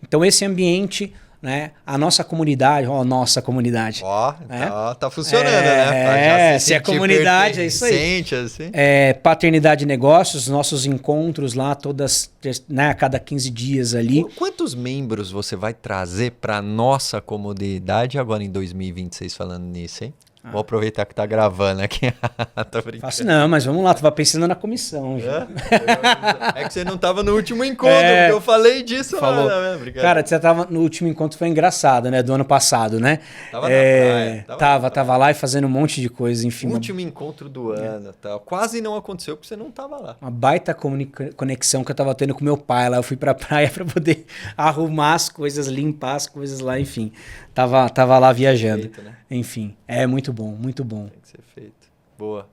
Então esse ambiente, né? A nossa comunidade, nossa comunidade. Tá funcionando, né? Se é comunidade, é isso aí. Assim. Paternidade e Negócios, nossos encontros lá, né, a cada 15 dias ali. Quantos membros você vai trazer para nossa comunidade agora em 2026 falando nisso, hein? Vou aproveitar que tá gravando aqui. Tô brincando. Faço não, mas vamos lá, tu vai pensando na comissão. É que você não tava no último encontro, porque eu falei disso. Falou. Lá, né? Cara, você tava no último encontro, foi engraçado, né? Do ano passado, né? Tava na praia. Tava lá e fazendo um monte de coisa, enfim. Último encontro do ano, tal. Quase não aconteceu porque você não tava lá. Uma baita conexão que eu tava tendo com meu pai lá. Eu fui pra praia pra poder arrumar as coisas, limpar as coisas lá, enfim. Tava lá viajando. Feito, né? Enfim, é muito bom, muito bom. Tem que ser feito. Boa.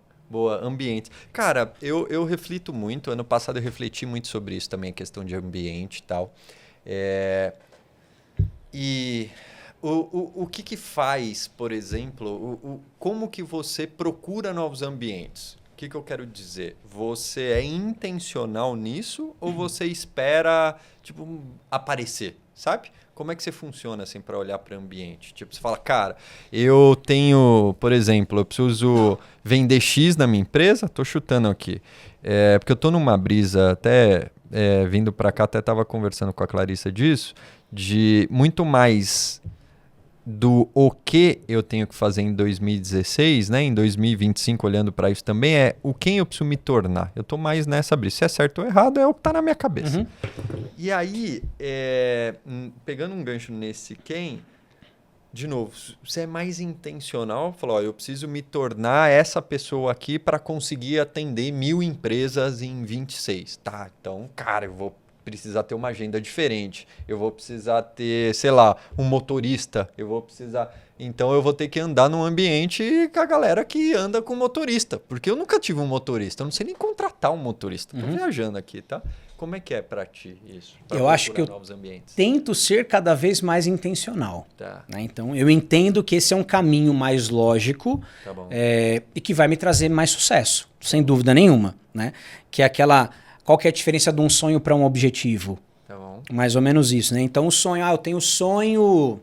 Ambiente. Cara, eu reflito muito. Ano passado eu refleti muito sobre isso também, a questão de ambiente e tal. E o que faz, por exemplo, como que você procura novos ambientes? O que eu quero dizer? Você é intencional nisso ou você espera, tipo, aparecer, sabe? Como é que você funciona assim para olhar para o ambiente? Tipo, você fala, cara, eu tenho, por exemplo, eu preciso vender X na minha empresa, tô chutando aqui, porque eu tô numa brisa até vindo para cá, até estava conversando com a Clarissa disso, de muito mais do o que eu tenho que fazer em 2016, né? Em 2025, olhando para isso também, o quem eu preciso me tornar. Eu tô mais nessa brisa. Se é certo ou errado, é o que tá na minha cabeça. Uhum. E aí, pegando um gancho nesse quem, de novo, você é mais intencional, falou, eu preciso me tornar essa pessoa aqui para conseguir atender 1000 empresas em 26. Tá, então, cara, eu vou precisar ter uma agenda diferente, eu vou precisar ter, sei lá, um motorista, eu vou precisar... Então eu vou ter que andar num ambiente com a galera que anda com motorista, porque eu nunca tive um motorista, eu não sei nem contratar um motorista, tô viajando aqui, tá? Como é que é pra ti isso? Eu acho que eu tento ser cada vez mais intencional. Tá. Né? Então eu entendo que esse é um caminho mais lógico e que vai me trazer mais sucesso, sem dúvida nenhuma, né? Que é aquela... Qual que é a diferença de um sonho para um objetivo? Tá bom. Mais ou menos isso, né? Então o sonho, eu tenho sonho,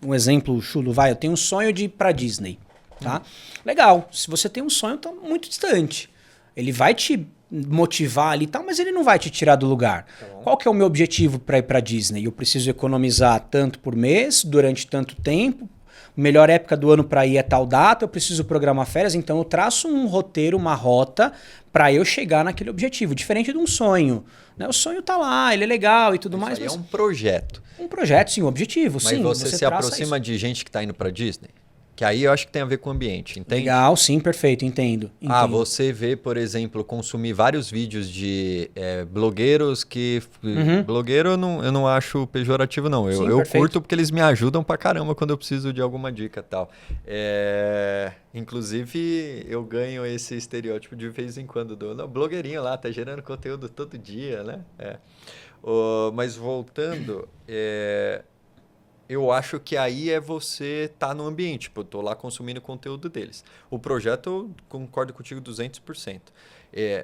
um exemplo chulo, eu tenho um sonho de ir para Disney, tá? Legal, se você tem um sonho, tá muito distante. Ele vai te motivar ali e tal, mas ele não vai te tirar do lugar. Tá. Qual que é o meu objetivo para ir para Disney? Eu preciso economizar tanto por mês, durante tanto tempo, melhor época do ano para ir é tal data, eu preciso programar férias, então eu traço um roteiro, uma rota para eu chegar naquele objetivo, diferente de um sonho. Né? O sonho tá lá, ele é legal e tudo mais. Mas é um projeto. Um projeto, sim, um objetivo, mas sim. Mas você se aproxima de gente que está indo para Disney? Que aí eu acho que tem a ver com o ambiente, entende? Legal, sim, perfeito, entendo. Você vê, por exemplo, consumir vários vídeos de blogueiros que... Blogueiro eu não acho pejorativo, não. Eu curto porque eles me ajudam pra caramba quando eu preciso de alguma dica e tal. Inclusive, eu ganho esse estereótipo de vez em quando. Blogueirinho lá, tá gerando conteúdo todo dia, né? Mas voltando... eu acho que aí você tá no ambiente. Tipo, eu tô lá consumindo o conteúdo deles. O projeto, eu concordo contigo 200%.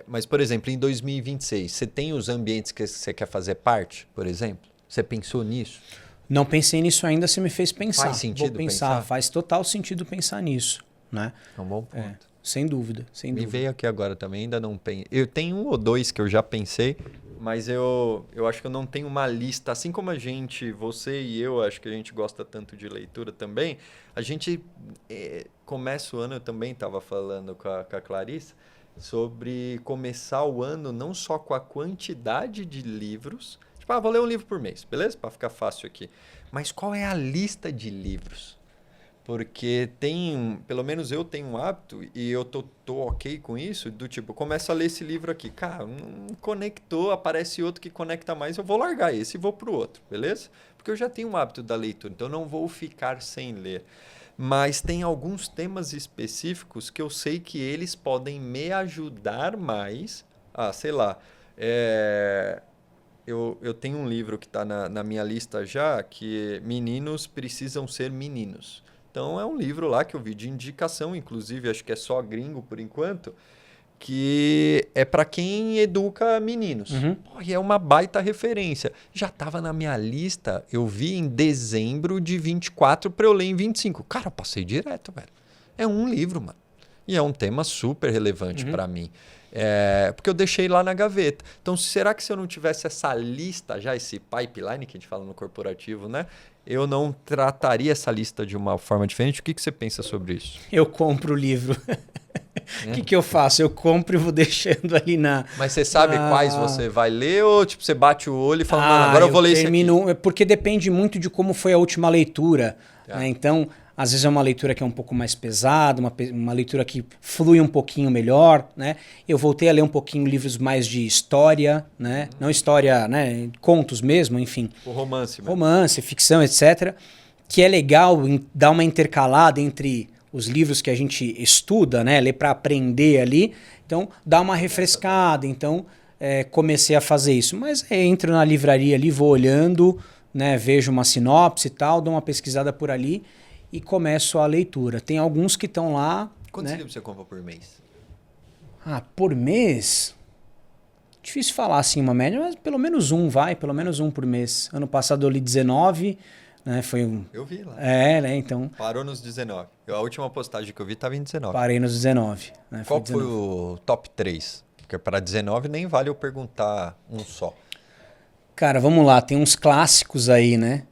Mas, por exemplo, em 2026, você tem os ambientes que você quer fazer parte, por exemplo? Você pensou nisso? Não pensei nisso ainda, você me fez pensar. Faz sentido pensar? Faz total sentido pensar nisso. Né? É um bom ponto. Sem dúvida, sem dúvida. Me veio aqui agora também, ainda não pensei. Eu tenho um ou dois que eu já pensei, Mas eu acho que eu não tenho uma lista, assim como a gente, você e eu, acho que a gente gosta tanto de leitura também, a gente começa o ano, eu também estava falando com a Clarissa, sobre começar o ano não só com a quantidade de livros, tipo, vou ler um livro por mês, beleza? Para ficar fácil aqui. Mas qual é a lista de livros? Porque pelo menos eu tenho um hábito e eu tô ok com isso, do tipo, eu começo a ler esse livro aqui, cara, não conectou, aparece outro que conecta mais, eu vou largar esse e vou pro outro, beleza? Porque eu já tenho um hábito da leitura, então eu não vou ficar sem ler. Mas tem alguns temas específicos que eu sei que eles podem me ajudar mais. Sei lá, eu tenho um livro que está na minha lista já, que Meninos Precisam Ser Meninos. Então é um livro lá que eu vi de indicação, inclusive acho que é só gringo por enquanto, que é para quem educa meninos. E é uma baita referência. Já estava na minha lista, eu vi em dezembro de 24 para eu ler em 25. Cara, eu passei direto, velho. É um livro, mano. E é um tema super relevante para mim. Porque eu deixei lá na gaveta. Então, será que se eu não tivesse essa lista já, esse pipeline que a gente fala no corporativo, né? Eu não trataria essa lista de uma forma diferente? O que você pensa sobre isso? Eu compro o livro. O que eu faço? Eu compro e vou deixando ali na... Mas você sabe quais você vai ler ou tipo, você bate o olho e fala, mano, agora eu vou ler esse aqui? Porque depende muito de como foi a última leitura. Né? Então, às vezes é uma leitura que é um pouco mais pesada, uma leitura que flui um pouquinho melhor. Né? Eu voltei a ler um pouquinho livros mais de história, né? Não história, né? Contos mesmo, enfim. O romance mesmo. Romance, ficção, etc. Que é legal dar uma intercalada entre os livros que a gente estuda, né? Ler para aprender ali. Então, dá uma refrescada. Então, comecei a fazer isso. Mas entro na livraria ali, vou olhando, né? Vejo uma sinopse e tal, dou uma pesquisada por ali e começo a leitura. Tem alguns que estão lá... Quantos livros você compra por mês? Por mês? Difícil falar assim uma média, mas pelo menos um por mês. Ano passado eu li 19... Né, foi Eu vi lá. Né, então... Parou nos 19. A última postagem que eu vi estava em 19. Parei nos 19. Né, Qual foi o top 3? Porque para 19 nem vale eu perguntar um só. Cara, vamos lá. Tem uns clássicos aí, né?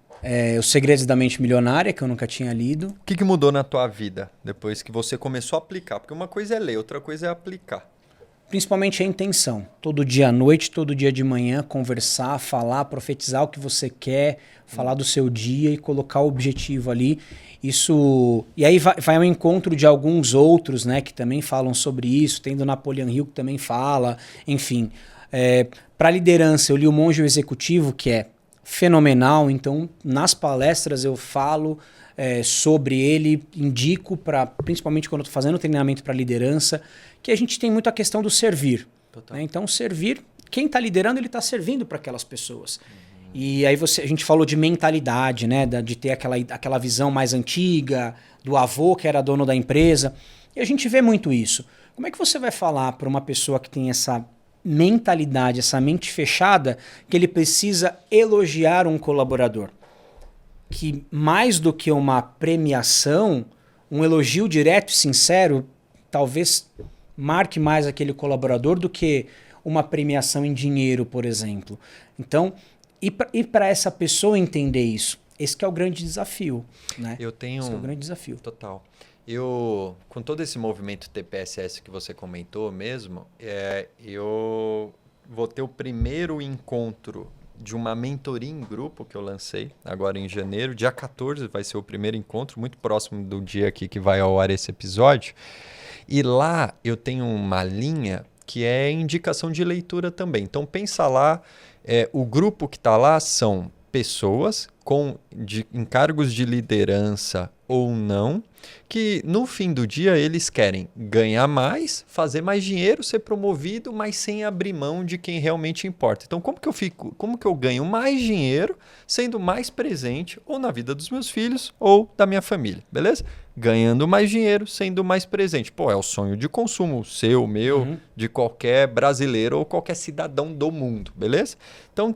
Os Segredos da Mente Milionária, que eu nunca tinha lido. O que mudou na tua vida depois que você começou a aplicar? Porque uma coisa é ler, outra coisa é aplicar. Principalmente a intenção. Todo dia à noite, todo dia de manhã, conversar, falar, profetizar o que você quer, falar do seu dia e colocar o objetivo ali. Isso. E aí vai ao encontro de alguns outros, né, que também falam sobre isso. Tem do Napoleon Hill que também fala. Enfim. Para liderança, eu li O Monge e o Executivo, que é fenomenal. Então, nas palestras eu falo sobre ele, indico, principalmente quando eu estou fazendo treinamento para liderança, que a gente tem muito a questão do servir. Né? Então, servir, quem está liderando, ele está servindo para aquelas pessoas. E aí a gente falou de mentalidade, né? De ter aquela visão mais antiga, do avô que era dono da empresa. E a gente vê muito isso. Como é que você vai falar para uma pessoa que tem essa mentalidade, essa mente fechada, que ele precisa elogiar um colaborador? Que mais do que uma premiação, um elogio direto e sincero, talvez marque mais aquele colaborador do que uma premiação em dinheiro, por exemplo. Então, e para essa pessoa entender isso? Esse que é o grande desafio. Né? Esse é o grande desafio. Total. Com todo esse movimento TPSS que você comentou mesmo, eu vou ter o primeiro encontro de uma mentoria em grupo que eu lancei agora em janeiro. Dia 14 vai ser o primeiro encontro, muito próximo do dia aqui que vai ao ar esse episódio. E lá eu tenho uma linha que é indicação de leitura também. Então pensa lá, o grupo que está lá são pessoas de encargos de liderança ou não, que no fim do dia eles querem ganhar mais, fazer mais dinheiro, ser promovido, mas sem abrir mão de quem realmente importa. Então como que eu ganho mais dinheiro sendo mais presente ou na vida dos meus filhos ou da minha família, beleza? Ganhando mais dinheiro, sendo mais presente. É o sonho de consumo seu, meu, de qualquer brasileiro ou qualquer cidadão do mundo, beleza? Então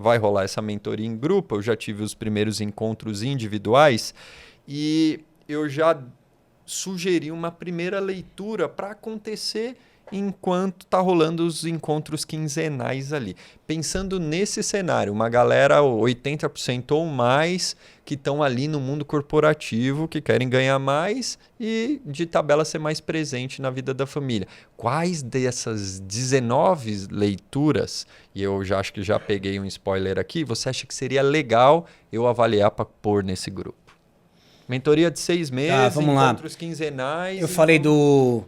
vai rolar essa mentoria em grupo, eu já tive os primeiros encontros individuais e eu já sugeri uma primeira leitura para acontecer enquanto tá rolando os encontros quinzenais ali. Pensando nesse cenário, uma galera 80% ou mais que estão ali no mundo corporativo, que querem ganhar mais e de tabela ser mais presente na vida da família. Quais dessas 19 leituras, e eu já acho que já peguei um spoiler aqui, você acha que seria legal eu avaliar para pôr nesse grupo? Mentoria de 6 meses, vamos lá. encontros quinzenais. Eu falei do...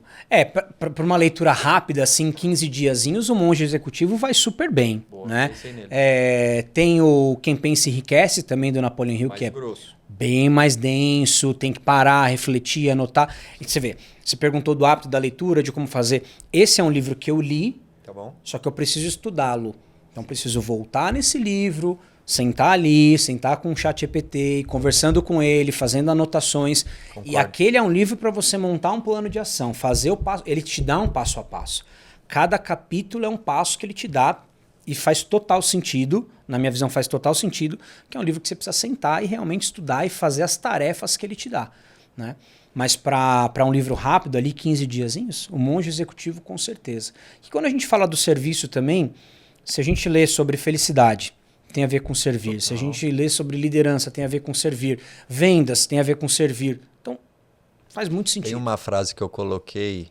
para uma leitura rápida, assim, 15 diazinhos, o Monge Executivo vai super bem. Boa, né? pensei nele. Tem o Quem Pensa Enriquece, também do Napoleon Hill, Mais que é grosso. bem mais denso, tem que parar, refletir, anotar. E você vê, você perguntou do hábito da leitura, de como fazer. Esse é um livro que eu li, Tá bom? só que eu preciso estudá-lo. Então preciso voltar nesse livro, sentar com o ChatGPT, conversando com ele, fazendo anotações. Concordo. E aquele é um livro para você montar um plano de ação, fazer o passo, ele te dá um passo a passo. Cada capítulo é um passo que ele te dá e faz total sentido, na minha visão faz total sentido, que é um livro que você precisa sentar e realmente estudar e fazer as tarefas que ele te dá, né? Mas para um livro rápido, ali 15 diazinhos, o Monge Executivo com certeza. E quando a gente fala do serviço também, se a gente lê sobre felicidade, tem a ver com servir. Total. Se a gente lê sobre liderança, tem a ver com servir. Vendas, tem a ver com servir. Então, faz muito sentido. Tem uma frase que eu coloquei,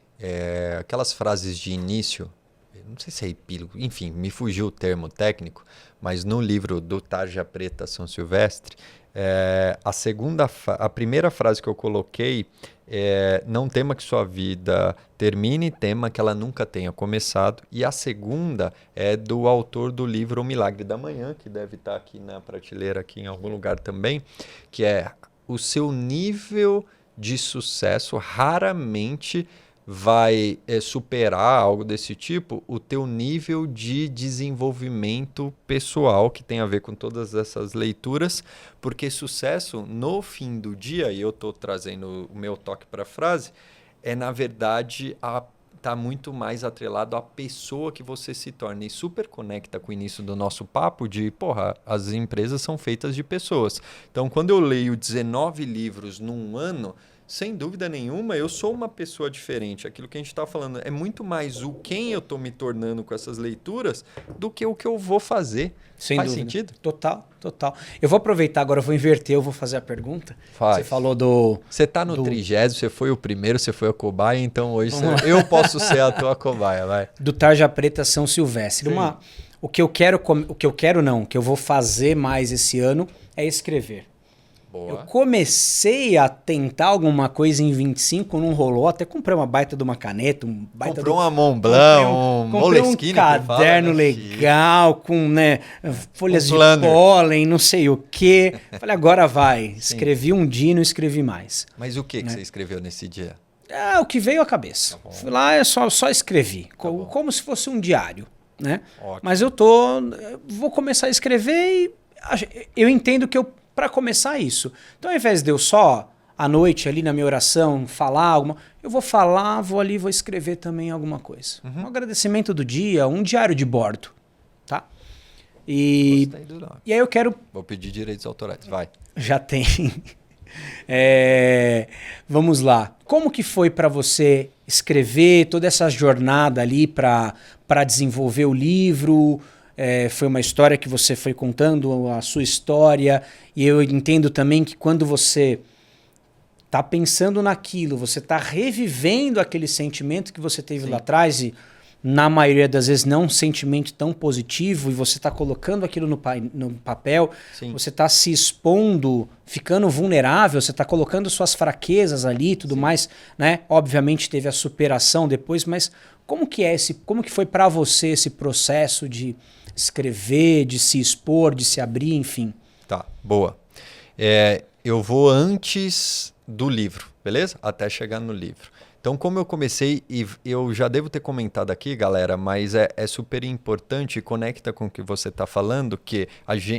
aquelas frases de início, não sei se é epílogo, enfim, me fugiu o termo técnico, mas no livro do Tarja Preta São Silvestre, a primeira frase que eu coloquei não tema que sua vida termine, tema que ela nunca tenha começado. E a segunda é do autor do livro O Milagre da Manhã, que deve estar aqui na prateleira aqui em algum lugar também, que é: o seu nível de sucesso raramente vai superar algo desse tipo, o teu nível de desenvolvimento pessoal, que tem a ver com todas essas leituras, porque sucesso, no fim do dia, e eu estou trazendo o meu toque para a frase, na verdade, tá muito mais atrelado à pessoa que você se torna, e super conecta com o início do nosso papo de, as empresas são feitas de pessoas. Então, quando eu leio 19 livros num ano, sem dúvida nenhuma, eu sou uma pessoa diferente. Aquilo que a gente está falando é muito mais o quem eu estou me tornando com essas leituras do que o que eu vou fazer. Sem Faz dúvida. sentido? Total. Eu vou aproveitar agora, eu vou inverter, eu vou fazer a pergunta. Faz. Você falou do... Você está no 30º, você foi o primeiro, você foi a cobaia, então hoje eu posso ser a tua cobaia, vai. Do Tarja Preta São Silvestre. O que eu vou fazer mais esse ano é escrever. Boa. Eu comecei a tentar alguma coisa em 25, não rolou. Até comprei uma baita de uma caneta, comprou uma Mont Blanc, um Moleskine, um caderno legal, com folhas de pólen, não sei o quê. Falei, agora vai. Escrevi um dia e não escrevi mais. Mas o que você escreveu nesse dia? O que veio à cabeça. Tá, fui lá, só escrevi. Tá, como se fosse um diário, né? Ótimo. Mas eu vou começar a escrever e eu entendo que para começar isso. Então, ao invés de eu só, à noite, ali na minha oração, eu vou ali, vou escrever também alguma coisa. Um agradecimento do dia, um diário de bordo. Tá? E aí eu quero... Vou pedir direitos autorais, vai. Já tem. Vamos lá. Como que foi para você escrever toda essa jornada ali para desenvolver o livro? Foi uma história que você foi contando, a sua história, e eu entendo também que quando você está pensando naquilo, você está revivendo aquele sentimento que você teve lá atrás, e na maioria das vezes não um sentimento tão positivo, e você está colocando aquilo no papel, você está se expondo, ficando vulnerável, você está colocando suas fraquezas ali e tudo mais, né? Obviamente teve a superação depois, mas como que foi para você esse processo de escrever, de se expor, de se abrir, enfim? Tá, boa. Eu vou antes do livro, beleza? Até chegar no livro. Então, como eu comecei, e eu já devo ter comentado aqui, galera, mas é super importante e conecta com o que você está falando, que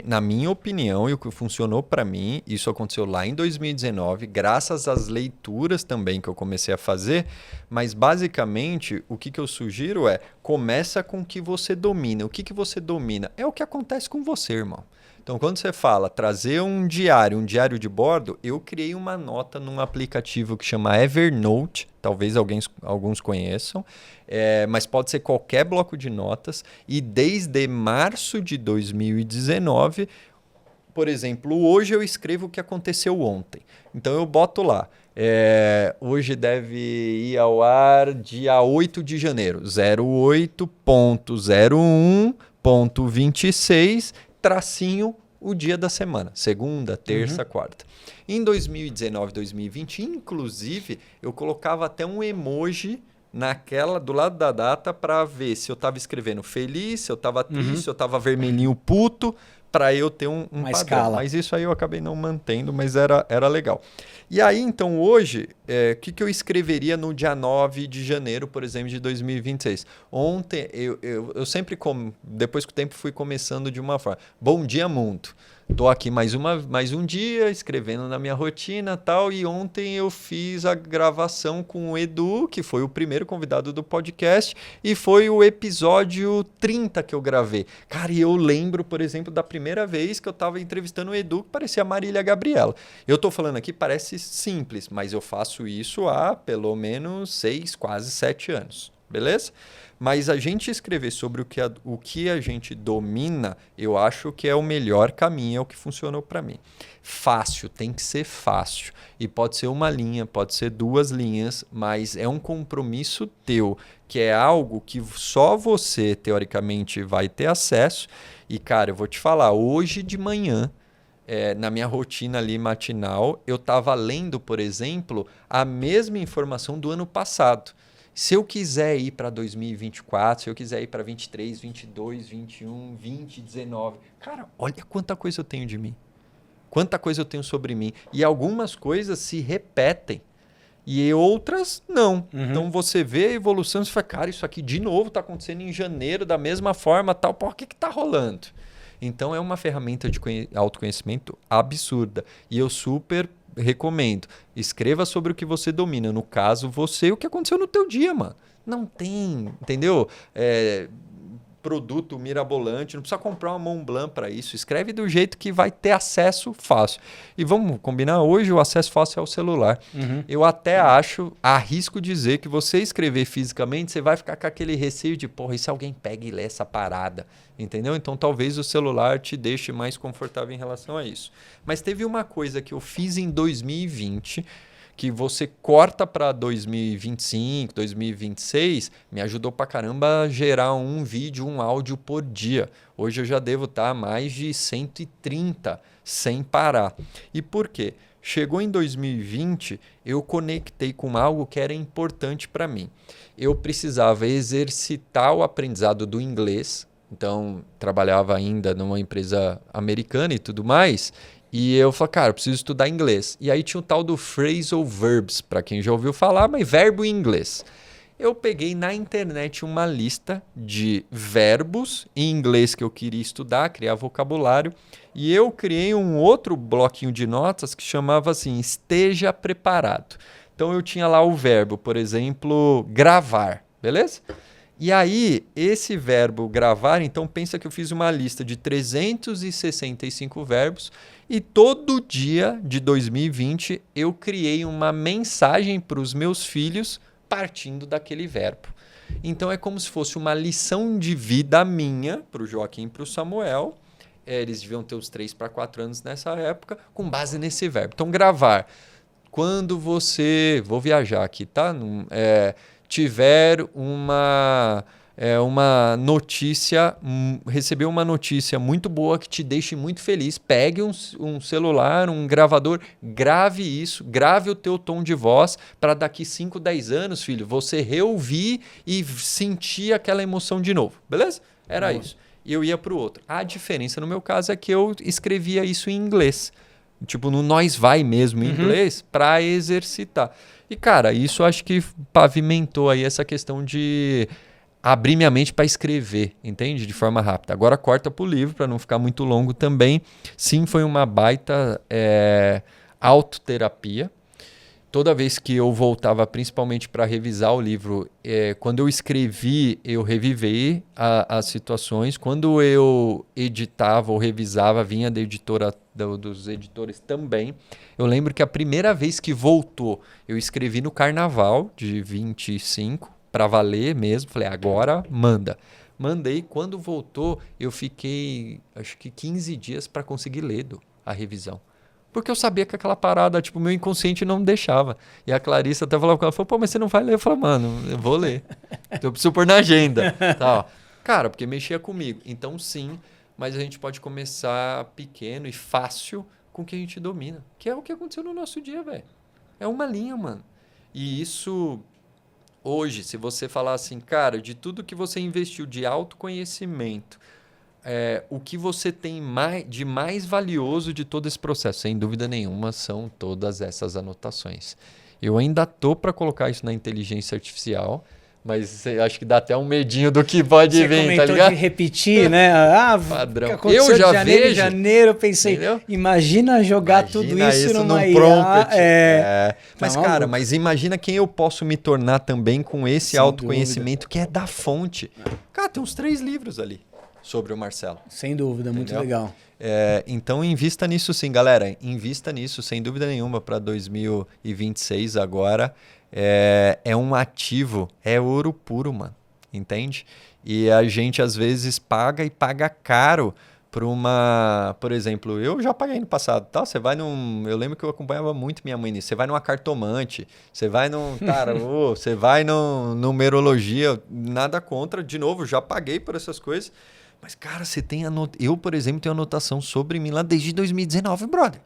na minha opinião, e o que funcionou para mim, isso aconteceu lá em 2019, graças às leituras também que eu comecei a fazer, mas basicamente o que eu sugiro começa com o que você domina. O que você domina? É o que acontece com você, irmão. Então, quando você fala trazer um diário de bordo, eu criei uma nota num aplicativo que chama Evernote, talvez alguns conheçam, mas pode ser qualquer bloco de notas. E desde março de 2019, por exemplo, hoje eu escrevo o que aconteceu ontem. Então eu boto lá. Hoje deve ir ao ar dia 8 de janeiro, 08.01.26, tracinho, o dia da semana, segunda, terça, quarta. Em 2019, 2020, inclusive, eu colocava até um emoji do lado da data para ver se eu estava escrevendo feliz, se eu estava triste, se eu estava vermelhinho puto, para eu ter um uma padrão. escala. Mas isso aí eu acabei não mantendo, mas era legal. E aí, então, hoje, o que eu escreveria no dia 9 de janeiro, por exemplo, de 2026? Ontem, eu sempre, depois que o tempo fui começando de uma forma. Bom dia, mundo. Estou aqui mais um dia, escrevendo na minha rotina e tal, e ontem eu fiz a gravação com o Edu, que foi o primeiro convidado do podcast, e foi o episódio 30 que eu gravei. Cara, e eu lembro, por exemplo, da primeira vez que eu estava entrevistando o Edu, que parecia a Marília Gabriela. Eu estou falando aqui, parece simples, mas eu faço isso há pelo menos 6, quase 7 anos, beleza? Mas a gente escrever sobre o que a gente domina, eu acho que é o melhor caminho, é o que funcionou para mim. Fácil, tem que ser fácil. E pode ser uma linha, pode ser 2 linhas, mas é um compromisso teu, que é algo que só você, teoricamente, vai ter acesso. E, cara, eu vou te falar, hoje de manhã, na minha rotina ali matinal, eu estava lendo, por exemplo, a mesma informação do ano passado. Se eu quiser ir para 2024, se eu quiser ir para 23, 22, 21, 20, 19... Cara, olha quanta coisa eu tenho de mim. Quanta coisa eu tenho sobre mim. E algumas coisas se repetem. E outras não. Então você vê a evolução e você fala, cara, isso aqui de novo está acontecendo em janeiro da mesma forma, tal. Por que está rolando? Então é uma ferramenta de autoconhecimento absurda. E eu super recomendo. Escreva sobre o que você domina. No caso, você, o que aconteceu no teu dia, mano. Não tem, entendeu? Produto mirabolante, não precisa comprar uma Mont Blanc para isso. Escreve do jeito que vai ter acesso fácil. E vamos combinar, hoje o acesso fácil é o celular. Eu até arrisco dizer que você escrever fisicamente, você vai ficar com aquele receio de, porra, e se alguém pega e lê essa parada? Entendeu? Então talvez o celular te deixe mais confortável em relação a isso. Mas teve uma coisa que eu fiz em 2020... que você corta para 2025, 2026, me ajudou pra caramba a gerar um vídeo, um áudio por dia. Hoje eu já devo estar a mais de 130 sem parar. E por quê? Chegou em 2020, eu conectei com algo que era importante para mim. Eu precisava exercitar o aprendizado do inglês. Então, trabalhava ainda numa empresa americana e tudo mais. E eu falei, cara, eu preciso estudar inglês. E aí tinha o tal do phrasal verbs, para quem já ouviu falar, mas verbo em inglês. Eu peguei na internet uma lista de verbos em inglês que eu queria estudar, criar vocabulário. E eu criei um outro bloquinho de notas que chamava assim, esteja preparado. Então eu tinha lá o verbo, por exemplo, gravar, beleza? E aí, esse verbo gravar, então pensa que eu fiz uma lista de 365 verbos e todo dia de 2020 eu criei uma mensagem para os meus filhos partindo daquele verbo. Então é como se fosse uma lição de vida minha para o Joaquim e para o Samuel. Eles deviam ter uns 3 para 4 anos nessa época, com base nesse verbo. Então, gravar. Quando você... Vou viajar aqui, tá? Tiver uma notícia, recebeu uma notícia muito boa que te deixe muito feliz, pegue um celular, um gravador, grave isso, grave o teu tom de voz para daqui 5, 10 anos, filho, você reouvir e sentir aquela emoção de novo, beleza? Era isso. E eu ia para o outro. A diferença no meu caso é que eu escrevia isso em inglês, tipo no nós vai mesmo em inglês, para exercitar. E, cara, isso acho que pavimentou aí essa questão de abrir minha mente para escrever, entende? De forma rápida. Agora corta pro livro, para não ficar muito longo também. Sim, foi uma baita autoterapia toda vez que eu voltava, principalmente para revisar o livro, quando eu escrevi, eu revivi as situações. Quando eu editava ou revisava, vinha da editora, dos editores também. Eu lembro que a primeira vez que voltou, eu escrevi no Carnaval de 25, para valer mesmo. Falei, agora manda. Mandei. Quando voltou, eu fiquei, acho que 15 dias para conseguir ler a revisão. Porque eu sabia que aquela parada, tipo, meu inconsciente não me deixava. E a Clarissa até falava com ela, falou, pô, mas você não vai ler? Eu falei, mano, eu vou ler. Então eu preciso pôr na agenda. Tá, cara, porque mexia comigo. Então sim, mas a gente pode começar pequeno e fácil com o que a gente domina. Que é o que aconteceu no nosso dia, velho. É uma linha, mano. E isso, hoje, se você falar assim, cara, de tudo que você investiu de autoconhecimento, o que você tem de mais valioso de todo esse processo, sem dúvida nenhuma, são todas essas anotações. Eu ainda tô para colocar isso na inteligência artificial, mas acho que dá até um medinho do que pode vir, tá ligado? Você comentou de repetir, né? Padrão. Eu já vejo. Em janeiro, eu pensei, entendeu? Imagina jogar tudo isso numa IA. Prompt. Mas, cara, mas imagina quem eu posso me tornar também com esse sem autoconhecimento dúvida. Que é da fonte. Cara, tem uns 3 livros ali sobre o Marcelo. Sem dúvida, entendeu? Muito legal. Então, invista nisso sim, galera. Invista nisso, sem dúvida nenhuma, para 2026 agora. É um ativo, é ouro puro, mano. Entende? E a gente, às vezes, paga e paga caro por uma... Por exemplo, eu já paguei no passado, tá? Você vai num... Eu lembro que eu acompanhava muito minha mãe nisso. Você vai numa cartomante, você vai num tarô, você vai num numerologia, nada contra. De novo, já paguei por essas coisas. Mas, cara, você tem eu, por exemplo, tenho anotação sobre mim lá desde 2019, brother.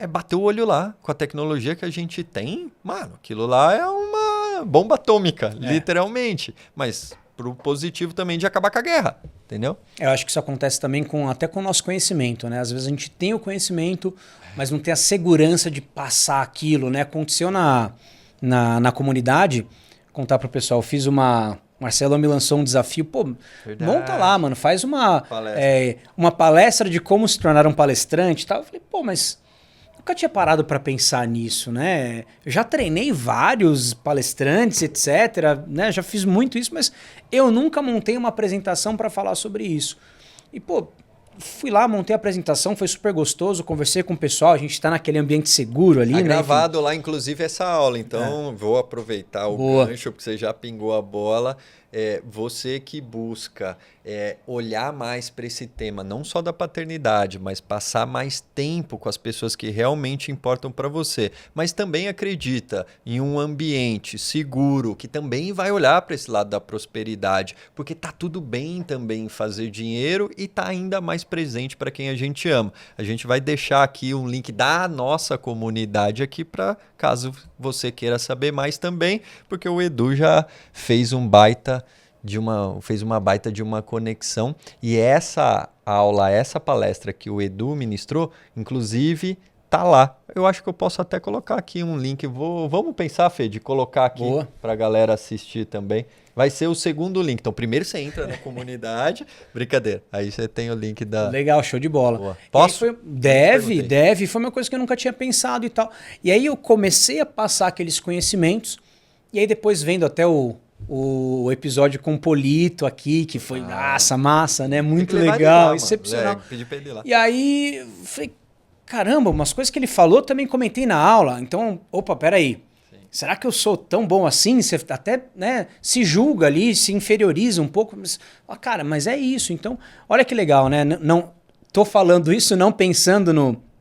Bater o olho lá com a tecnologia que a gente tem. Mano, aquilo lá é uma bomba atômica, literalmente. Mas pro positivo também de acabar com a guerra, entendeu? Eu acho que isso acontece também até com o nosso conhecimento, né? Às vezes a gente tem o conhecimento, mas não tem a segurança de passar aquilo, né? Aconteceu na comunidade, contar pro pessoal, Marcelo me lançou um desafio, pô, monta lá, mano, faz uma palestra de como se tornar um palestrante e tal. Eu falei, pô, mas nunca tinha parado para pensar nisso, né? Eu já treinei vários palestrantes, etc, né? Já fiz muito isso, mas eu nunca montei uma apresentação para falar sobre isso. E, pô, fui lá, montei a apresentação, foi super gostoso, conversei com o pessoal, a gente tá naquele ambiente seguro ali, né? Gravado lá, inclusive, essa aula, então vou aproveitar o gancho, porque você já pingou a bola. Você que busca olhar mais para esse tema, não só da paternidade, mas passar mais tempo com as pessoas que realmente importam para você, mas também acredita em um ambiente seguro, que também vai olhar para esse lado da prosperidade, porque tá tudo bem também fazer dinheiro e tá ainda mais presente para quem a gente ama. A gente vai deixar aqui um link da nossa comunidade aqui para caso você queira saber mais também, porque o Edu já fez uma baita de uma conexão, e essa aula, essa palestra que o Edu ministrou, inclusive tá lá. Eu acho que eu posso até colocar aqui um link. Vamos pensar, Fê, de colocar aqui para a galera assistir também. Vai ser o segundo link. Então, primeiro você entra na comunidade. Brincadeira. Aí você tem o link da... Legal, show de bola. Boa. Posso? Deve. Foi uma coisa que eu nunca tinha pensado e tal. E aí eu comecei a passar aqueles conhecimentos. E aí depois vendo até o episódio com o Polito aqui, que foi, massa, né? Muito legal, excepcional. Pedi pra ele ir lá. E aí, falei, caramba, umas coisas que ele falou também comentei na aula. Então, peraí. Será que eu sou tão bom assim? Você até, né, se julga ali, se inferioriza um pouco. Mas é isso. Então, olha que legal, né? Não tô falando isso não pensando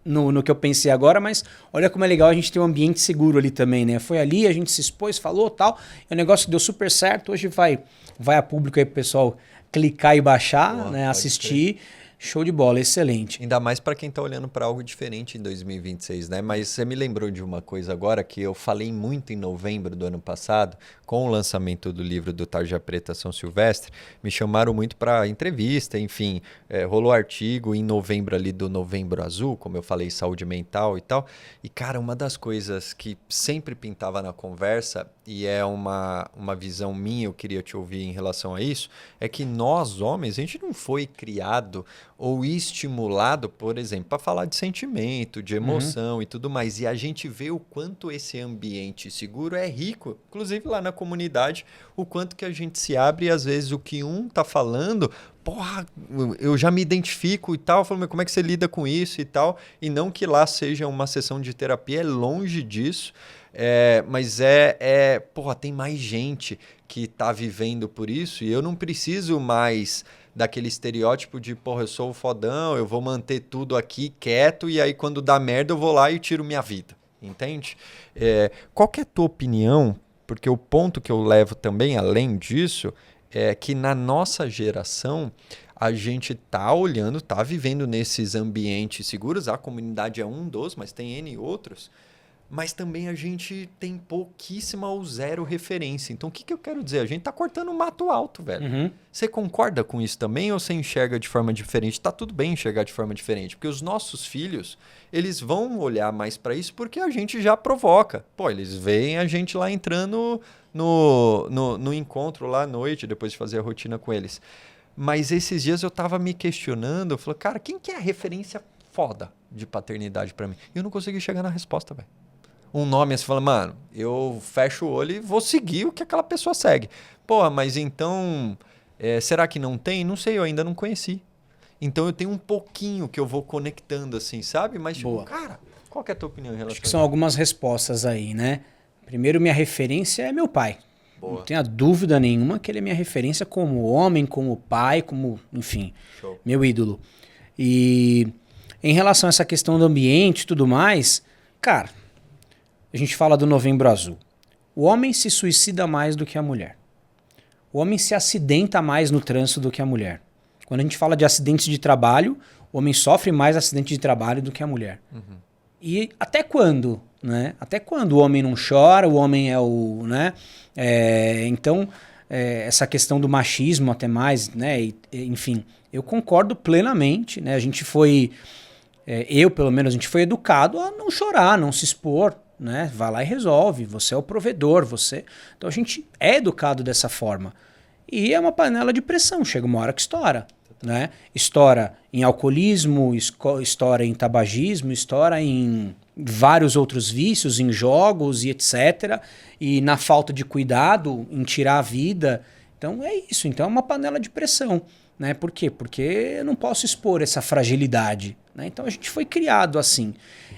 no que eu pensei agora, mas olha como é legal a gente ter um ambiente seguro ali também, né? Foi ali, a gente se expôs, falou tal, é um negócio que deu super certo, hoje vai a público aí pro pessoal clicar e baixar, né? Assistir. Show de bola, excelente. Ainda mais para quem está olhando para algo diferente em 2026, né? Mas você me lembrou de uma coisa agora que eu falei muito em novembro do ano passado, com o lançamento do livro do Tarja Preta São Silvestre, me chamaram muito para entrevista, enfim, rolou artigo em novembro ali do Novembro Azul, como eu falei, saúde mental e tal. E, cara, uma das coisas que sempre pintava na conversa, e é uma visão minha, eu queria te ouvir em relação a isso, é que nós, homens, a gente não foi criado ou estimulado, por exemplo, para falar de sentimento, de emoção e tudo mais. E a gente vê o quanto esse ambiente seguro é rico, inclusive lá na comunidade, o quanto que a gente se abre e às vezes o que um tá falando, porra, eu já me identifico e tal, falando, como é que você lida com isso e tal, e não que lá seja uma sessão de terapia, é longe disso. Mas porra, tem mais gente que tá vivendo por isso e eu não preciso mais daquele estereótipo de, porra, eu sou o fodão, eu vou manter tudo aqui quieto e aí quando dá merda eu vou lá e tiro minha vida, entende? Qual que é a tua opinião? Porque o ponto que eu levo também, além disso, é que na nossa geração a gente tá olhando, tá vivendo nesses ambientes seguros, a comunidade é um dos, mas tem N outros, mas também a gente tem pouquíssima ou zero referência. Então, o que eu quero dizer? A gente tá cortando mato alto, velho. Você concorda com isso também ou você enxerga de forma diferente? Tá tudo bem enxergar de forma diferente, porque os nossos filhos, eles vão olhar mais para isso porque a gente já provoca. Pô, eles veem a gente lá entrando no encontro lá à noite, depois de fazer a rotina com eles. Mas esses dias eu tava me questionando, eu falei, cara, quem que é a referência foda de paternidade para mim? E eu não consegui chegar na resposta, velho. Um nome assim, fala, mano, eu fecho o olho e vou seguir o que aquela pessoa segue. Pô, mas então, será que não tem? Não sei, eu ainda não conheci. Então eu tenho um pouquinho que eu vou conectando assim, sabe? Mas tipo, cara, qual que é a tua opinião em relação Acho que são algumas respostas aí, né? Primeiro, minha referência é meu pai. Boa. Não tenho dúvida nenhuma que ele é minha referência como homem, como pai, como, enfim, Show. Meu ídolo. E em relação a essa questão do ambiente e tudo mais, cara, a gente fala do Novembro Azul. O homem se suicida mais do que a mulher. O homem se acidenta mais no trânsito do que a mulher. Quando a gente fala de acidentes de trabalho, o homem sofre mais acidente de trabalho do que a mulher. E até quando, né? Até quando o homem não chora, o homem é o, né? Então, essa questão do machismo até mais, né? Enfim, eu concordo plenamente, né? A gente foi, eu pelo menos, a gente foi educado a não chorar, não se expor, né? Vai lá e resolve, você é o provedor, você... Então a gente é educado dessa forma. E é uma panela de pressão, chega uma hora que estoura. Né? Estoura em alcoolismo, estoura em tabagismo, estoura em vários outros vícios, em jogos e etc. E na falta de cuidado, em tirar a vida. Então é isso, então é uma panela de pressão. Né? Por quê? Porque eu não posso expor essa fragilidade. Né? Então a gente foi criado assim.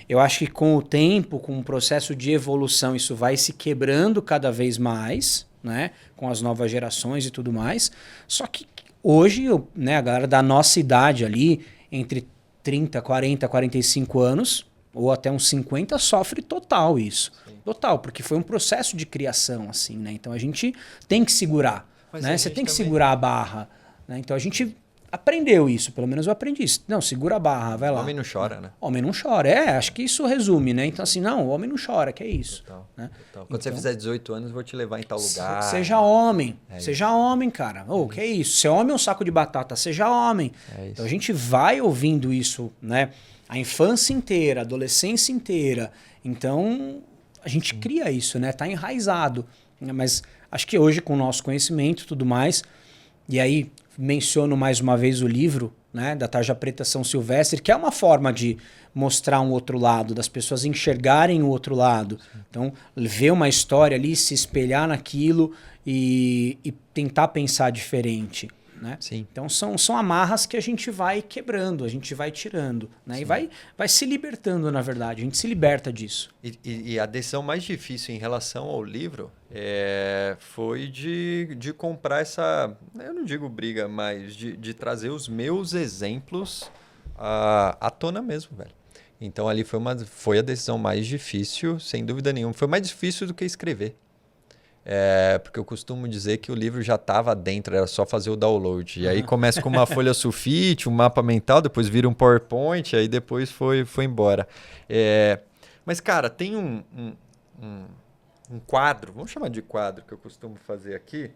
Eu acho que com o tempo, com o processo de evolução, isso vai se quebrando cada vez mais, né? Com as novas gerações e tudo mais. Só que hoje, né, a galera da nossa idade ali, entre 30, 40, 45 anos, ou até uns 50, sofre total isso. Sim. Total, porque foi um processo de criação, assim, né? Então a gente tem que segurar. Né? Você tem que segurar a barra. Né? Então a gente aprendeu isso, pelo menos eu aprendi isso. Não, segura a barra, vai lá. O homem não chora, né? Homem não chora, acho que isso resume, né? Então assim, não, o homem não chora, que é isso. Total, né? Total. Quando você fizer 18 anos, eu vou te levar em tal lugar. Seja homem, seja homem, cara. Que é isso? Ser homem é um saco de batata, seja homem. Então a gente vai ouvindo isso, né? A infância inteira, a adolescência inteira. Então a gente cria isso, né? Tá enraizado. Mas acho que hoje, com o nosso conhecimento e tudo mais, e aí menciono mais uma vez o livro, né, da Tarja Preta São Silvestre, que é uma forma de mostrar um outro lado, das pessoas enxergarem o outro lado. Sim. Então, ver uma história ali, se espelhar naquilo e tentar pensar diferente. Né? Sim. Então, são amarras que a gente vai quebrando, a gente vai tirando. Né? E vai se libertando, na verdade. A gente se liberta disso. E a decisão mais difícil em relação ao livro foi de comprar essa... Eu não digo briga, mas de trazer os meus exemplos à tona mesmo, velho. Então, ali foi a decisão mais difícil, sem dúvida nenhuma. Foi mais difícil do que escrever. Porque eu costumo dizer que o livro já estava dentro, era só fazer o download. E aí começa com uma folha sulfite, um mapa mental, depois vira um PowerPoint, aí depois foi embora. Mas, cara, tem um quadro, vamos chamar de quadro, que eu costumo fazer aqui.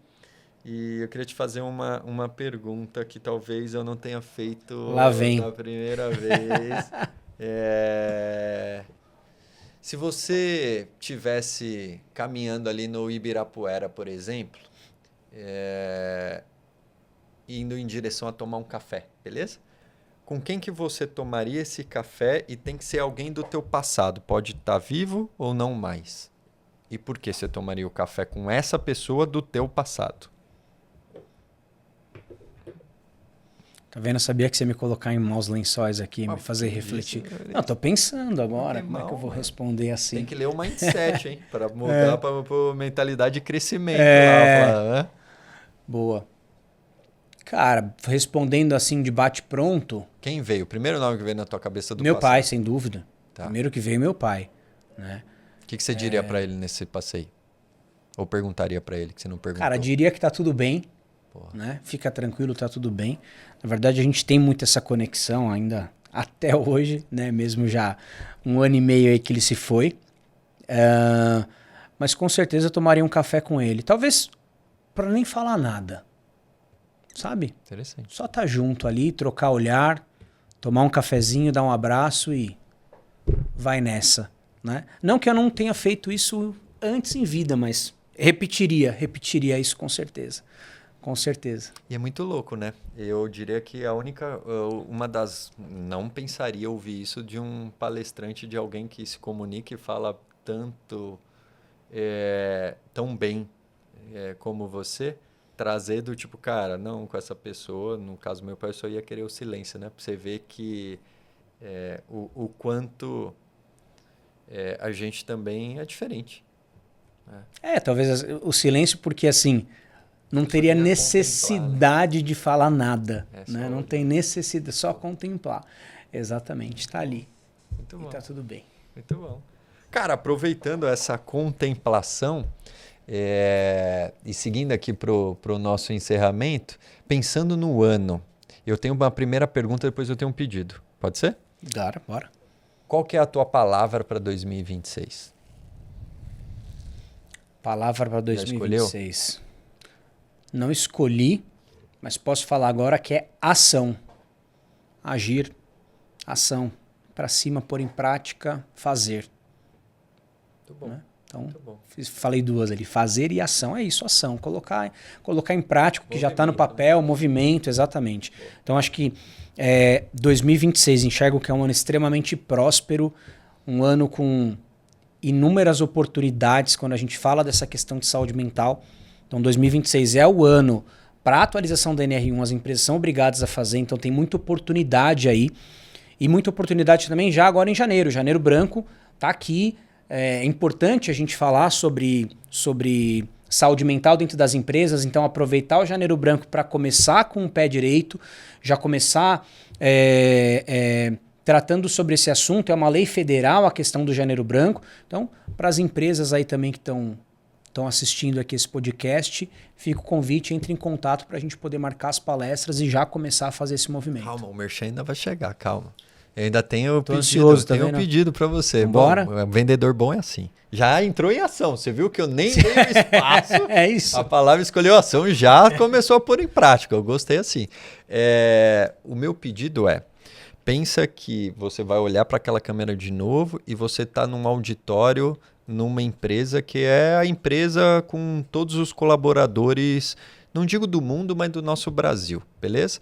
E eu queria te fazer uma pergunta que talvez eu não tenha feito Lá vem. na primeira vez. Se você tivesse caminhando ali no Ibirapuera, por exemplo, indo em direção a tomar um café, beleza? com quem que você tomaria esse café e tem que ser alguém do teu passado? Pode estar vivo ou não mais? E por que você tomaria o café com essa pessoa do teu passado? Tá vendo? Eu sabia que você ia me colocar em maus lençóis aqui, me fazer refletir. Não, tô pensando agora, como é que eu vou responder assim? Tem que ler o mindset, hein? Para mudar para mentalidade de crescimento. Lá, Boa. Cara, respondendo assim de bate-pronto... Quem veio? O primeiro nome que veio na tua cabeça do Meu passado? pai, sem dúvida. Tá. Primeiro que veio, meu pai. Né? O que você diria para ele nesse passeio? Ou perguntaria para ele que você não perguntou? Cara, diria que tá tudo bem. Né? Fica tranquilo, tá tudo bem. Na verdade, a gente tem muito essa conexão ainda até hoje, né? Mesmo já 1 ano e meio aí que ele se foi. Mas com certeza eu tomaria um café com ele. Talvez para nem falar nada. Sabe? Interessante. Só tá junto ali, trocar olhar, tomar um cafezinho, dar um abraço e vai nessa. Né? Não que eu não tenha feito isso antes em vida, mas repetiria isso com certeza. Com certeza. E é muito louco, né? Eu diria que uma das... Não pensaria ouvir isso de um palestrante, de alguém que se comunica e fala tanto, tão bem como você, trazer do tipo, cara, não, com essa pessoa, no caso meu pai, eu só ia querer o silêncio, né? Pra você ver que o quanto a gente também é diferente. Né? Talvez o silêncio, porque assim... Não teria necessidade, né? De falar nada. Né? Não tem necessidade, só contemplar. Exatamente, está ali. Muito bom. E está tudo bem. Muito bom. Cara, aproveitando essa contemplação e seguindo aqui para o nosso encerramento, pensando no ano, eu tenho uma primeira pergunta, depois eu tenho um pedido. Pode ser? Claro, bora. Qual que é a tua palavra para 2026? Palavra para 2026. Não escolhi, mas posso falar agora que é ação. Agir, ação. Para cima, pôr em prática, fazer. Muito bom. Né? Então, muito bom. Falei 2 ali. Fazer e ação. É isso, ação. Colocar em prática o que já está no papel, né? Movimento, exatamente. Boa. Então, acho que 2026 enxergo que é um ano extremamente próspero, um ano com inúmeras oportunidades quando a gente fala dessa questão de saúde mental. Então, 2026 é o ano para a atualização da NR1, as empresas são obrigadas a fazer, então tem muita oportunidade aí. E muita oportunidade também já agora em janeiro. Janeiro branco está aqui. É importante a gente falar sobre saúde mental dentro das empresas, então aproveitar o janeiro branco para começar com o pé direito, já começar tratando sobre esse assunto. É uma lei federal a questão do janeiro branco. Então, para as empresas aí também que estão assistindo aqui esse podcast, fica o convite, entre em contato para a gente poder marcar as palestras e já começar a fazer esse movimento. Calma, o merchan ainda vai chegar, calma. Eu ainda tenho um pedido para você. Bora? Bom, vendedor bom é assim. Já entrou em ação. Você viu que eu nem dei o espaço. É isso. A palavra escolheu ação, já começou a pôr em prática. Eu gostei assim. O meu pedido pensa que você vai olhar para aquela câmera de novo e você está num auditório, numa empresa que é a empresa com todos os colaboradores, não digo do mundo, mas do nosso Brasil, beleza?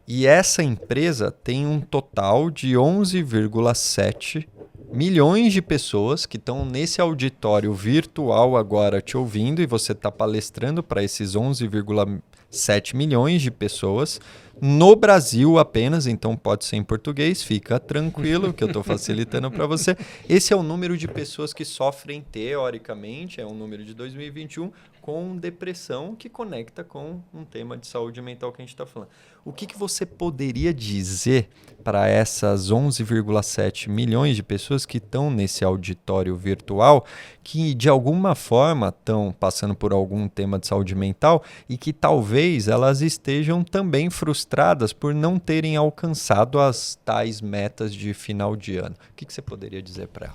E essa empresa tem um total de 11,7 milhões de pessoas que estão nesse auditório virtual agora te ouvindo, e você está palestrando para esses 11,7 milhões de pessoas no Brasil apenas, então pode ser em português, fica tranquilo que eu estou facilitando para você. Esse é o número de pessoas que sofrem, teoricamente, é um número de 2021, com depressão, que conecta com um tema de saúde mental que a gente está falando. O que você poderia dizer para essas 11,7 milhões de pessoas que estão nesse auditório virtual, que de alguma forma estão passando por algum tema de saúde mental e que talvez elas estejam também frustradas por não terem alcançado as tais metas de final de ano? O que você poderia dizer para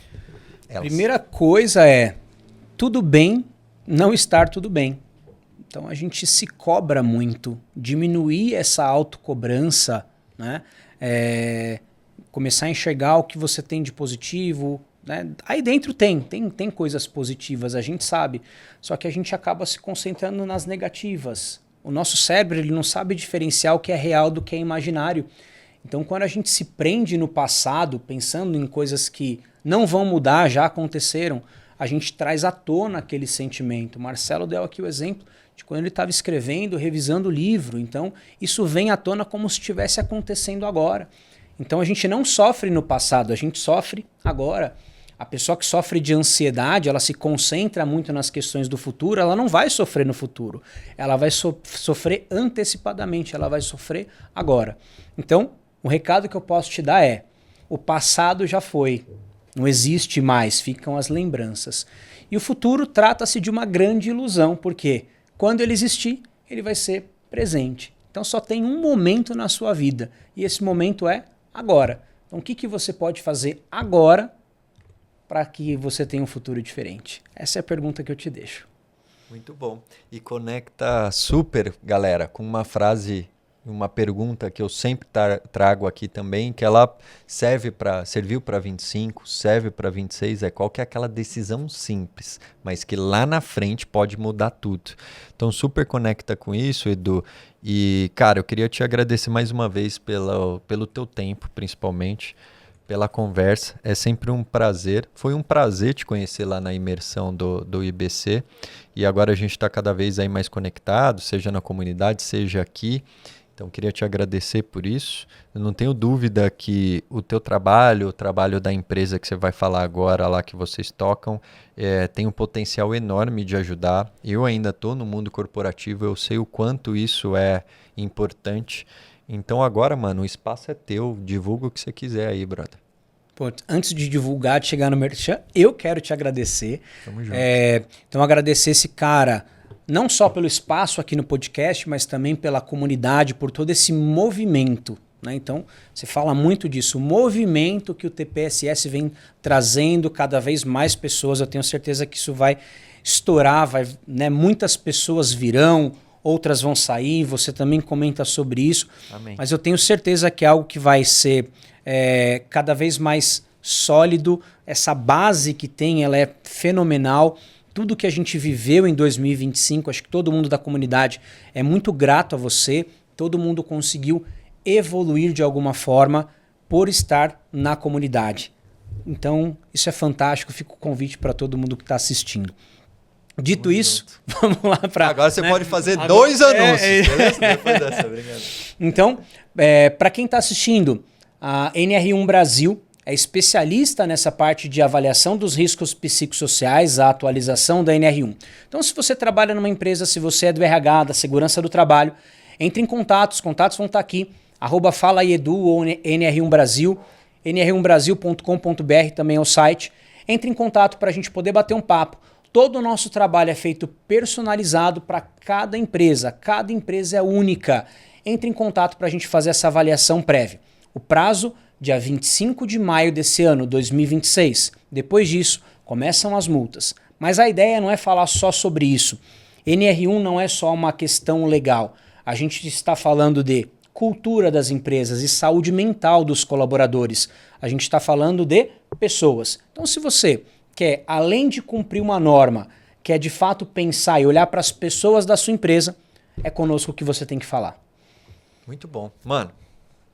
elas? Primeira coisa tudo bem não estar tudo bem. Então a gente se cobra muito, diminuir essa autocobrança, né? Começar a enxergar o que você tem de positivo, né? Aí dentro tem coisas positivas, a gente sabe, só que a gente acaba se concentrando nas negativas. O nosso cérebro ele não sabe diferenciar o que é real do que é imaginário. Então, quando a gente se prende no passado, pensando em coisas que não vão mudar, já aconteceram, a gente traz à tona aquele sentimento. Marcelo deu aqui o exemplo de quando ele estava escrevendo, revisando o livro. Então, isso vem à tona como se estivesse acontecendo agora. Então, a gente não sofre no passado, a gente sofre agora. A pessoa que sofre de ansiedade, ela se concentra muito nas questões do futuro, ela não vai sofrer no futuro. Ela vai sofrer antecipadamente, ela vai sofrer agora. Então, o recado que eu posso te dar é: o passado já foi, não existe mais, ficam as lembranças. E o futuro trata-se de uma grande ilusão, porque quando ele existir, ele vai ser presente. Então só tem um momento na sua vida, e esse momento é agora. Então o que você pode fazer agora para que você tenha um futuro diferente? Essa é a pergunta que eu te deixo. Muito bom. E conecta super, galera, com uma frase, uma pergunta que eu sempre trago aqui também, que ela serviu para 25, serve para 26, qual que é aquela decisão simples, mas que lá na frente pode mudar tudo. Então super conecta com isso, Edu. E, cara, eu queria te agradecer mais uma vez pelo teu tempo, principalmente, pela conversa. É sempre um prazer. Foi um prazer te conhecer lá na imersão do IBC. E agora a gente está cada vez aí mais conectado, seja na comunidade, seja aqui. Então, queria te agradecer por isso. Eu não tenho dúvida que o teu trabalho, o trabalho da empresa que você vai falar agora lá que vocês tocam, tem um potencial enorme de ajudar. Eu ainda estou no mundo corporativo, eu sei o quanto isso é importante. Então agora, mano, o espaço é teu. Divulga o que você quiser aí, brother. Pô, antes de divulgar, de chegar no merchan, eu quero te agradecer. Tamo junto. Então agradecer esse cara, não só pelo espaço aqui no podcast, mas também pela comunidade, por todo esse movimento, né? Então, você fala muito disso, o movimento que o TPSS vem trazendo cada vez mais pessoas. Eu tenho certeza que isso vai estourar, né? Muitas pessoas virão, outras vão sair, você também comenta sobre isso. Amém. Mas eu tenho certeza que é algo que vai ser cada vez mais sólido. Essa base que tem, ela é fenomenal. Tudo que a gente viveu em 2025, acho que todo mundo da comunidade é muito grato a você. Todo mundo conseguiu evoluir de alguma forma por estar na comunidade. Então, isso é fantástico. Fica o convite para todo mundo que está assistindo. Dito isso, vamos lá para... Agora você pode fazer 2 anúncios. Beleza? Depois dessa, obrigado. Então, para quem está assistindo, a NR1 Brasil é especialista nessa parte de avaliação dos riscos psicossociais, a atualização da NR1. Então, se você trabalha numa empresa, se você é do RH, da segurança do trabalho, entre em contato, os contatos vão estar aqui, @falaedu ou NR1 Brasil, nr1brasil.com.br também é o site. Entre em contato para a gente poder bater um papo. Todo o nosso trabalho é feito personalizado para cada empresa é única. Entre em contato para a gente fazer essa avaliação prévia. O prazo, dia 25 de maio desse ano, 2026. Depois disso, começam as multas. Mas a ideia não é falar só sobre isso. NR1 não é só uma questão legal. A gente está falando de cultura das empresas e saúde mental dos colaboradores. A gente está falando de pessoas. Então, se você quer, além de cumprir uma norma, quer de fato pensar e olhar para as pessoas da sua empresa, é conosco que você tem que falar. Muito bom. Mano,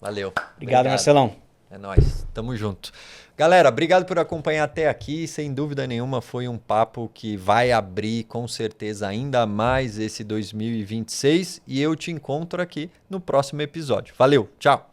valeu. Obrigado, Marcelão. É nóis. Tamo junto. Galera, obrigado por acompanhar até aqui. Sem dúvida nenhuma, foi um papo que vai abrir com certeza ainda mais esse 2026 e eu te encontro aqui no próximo episódio. Valeu, tchau!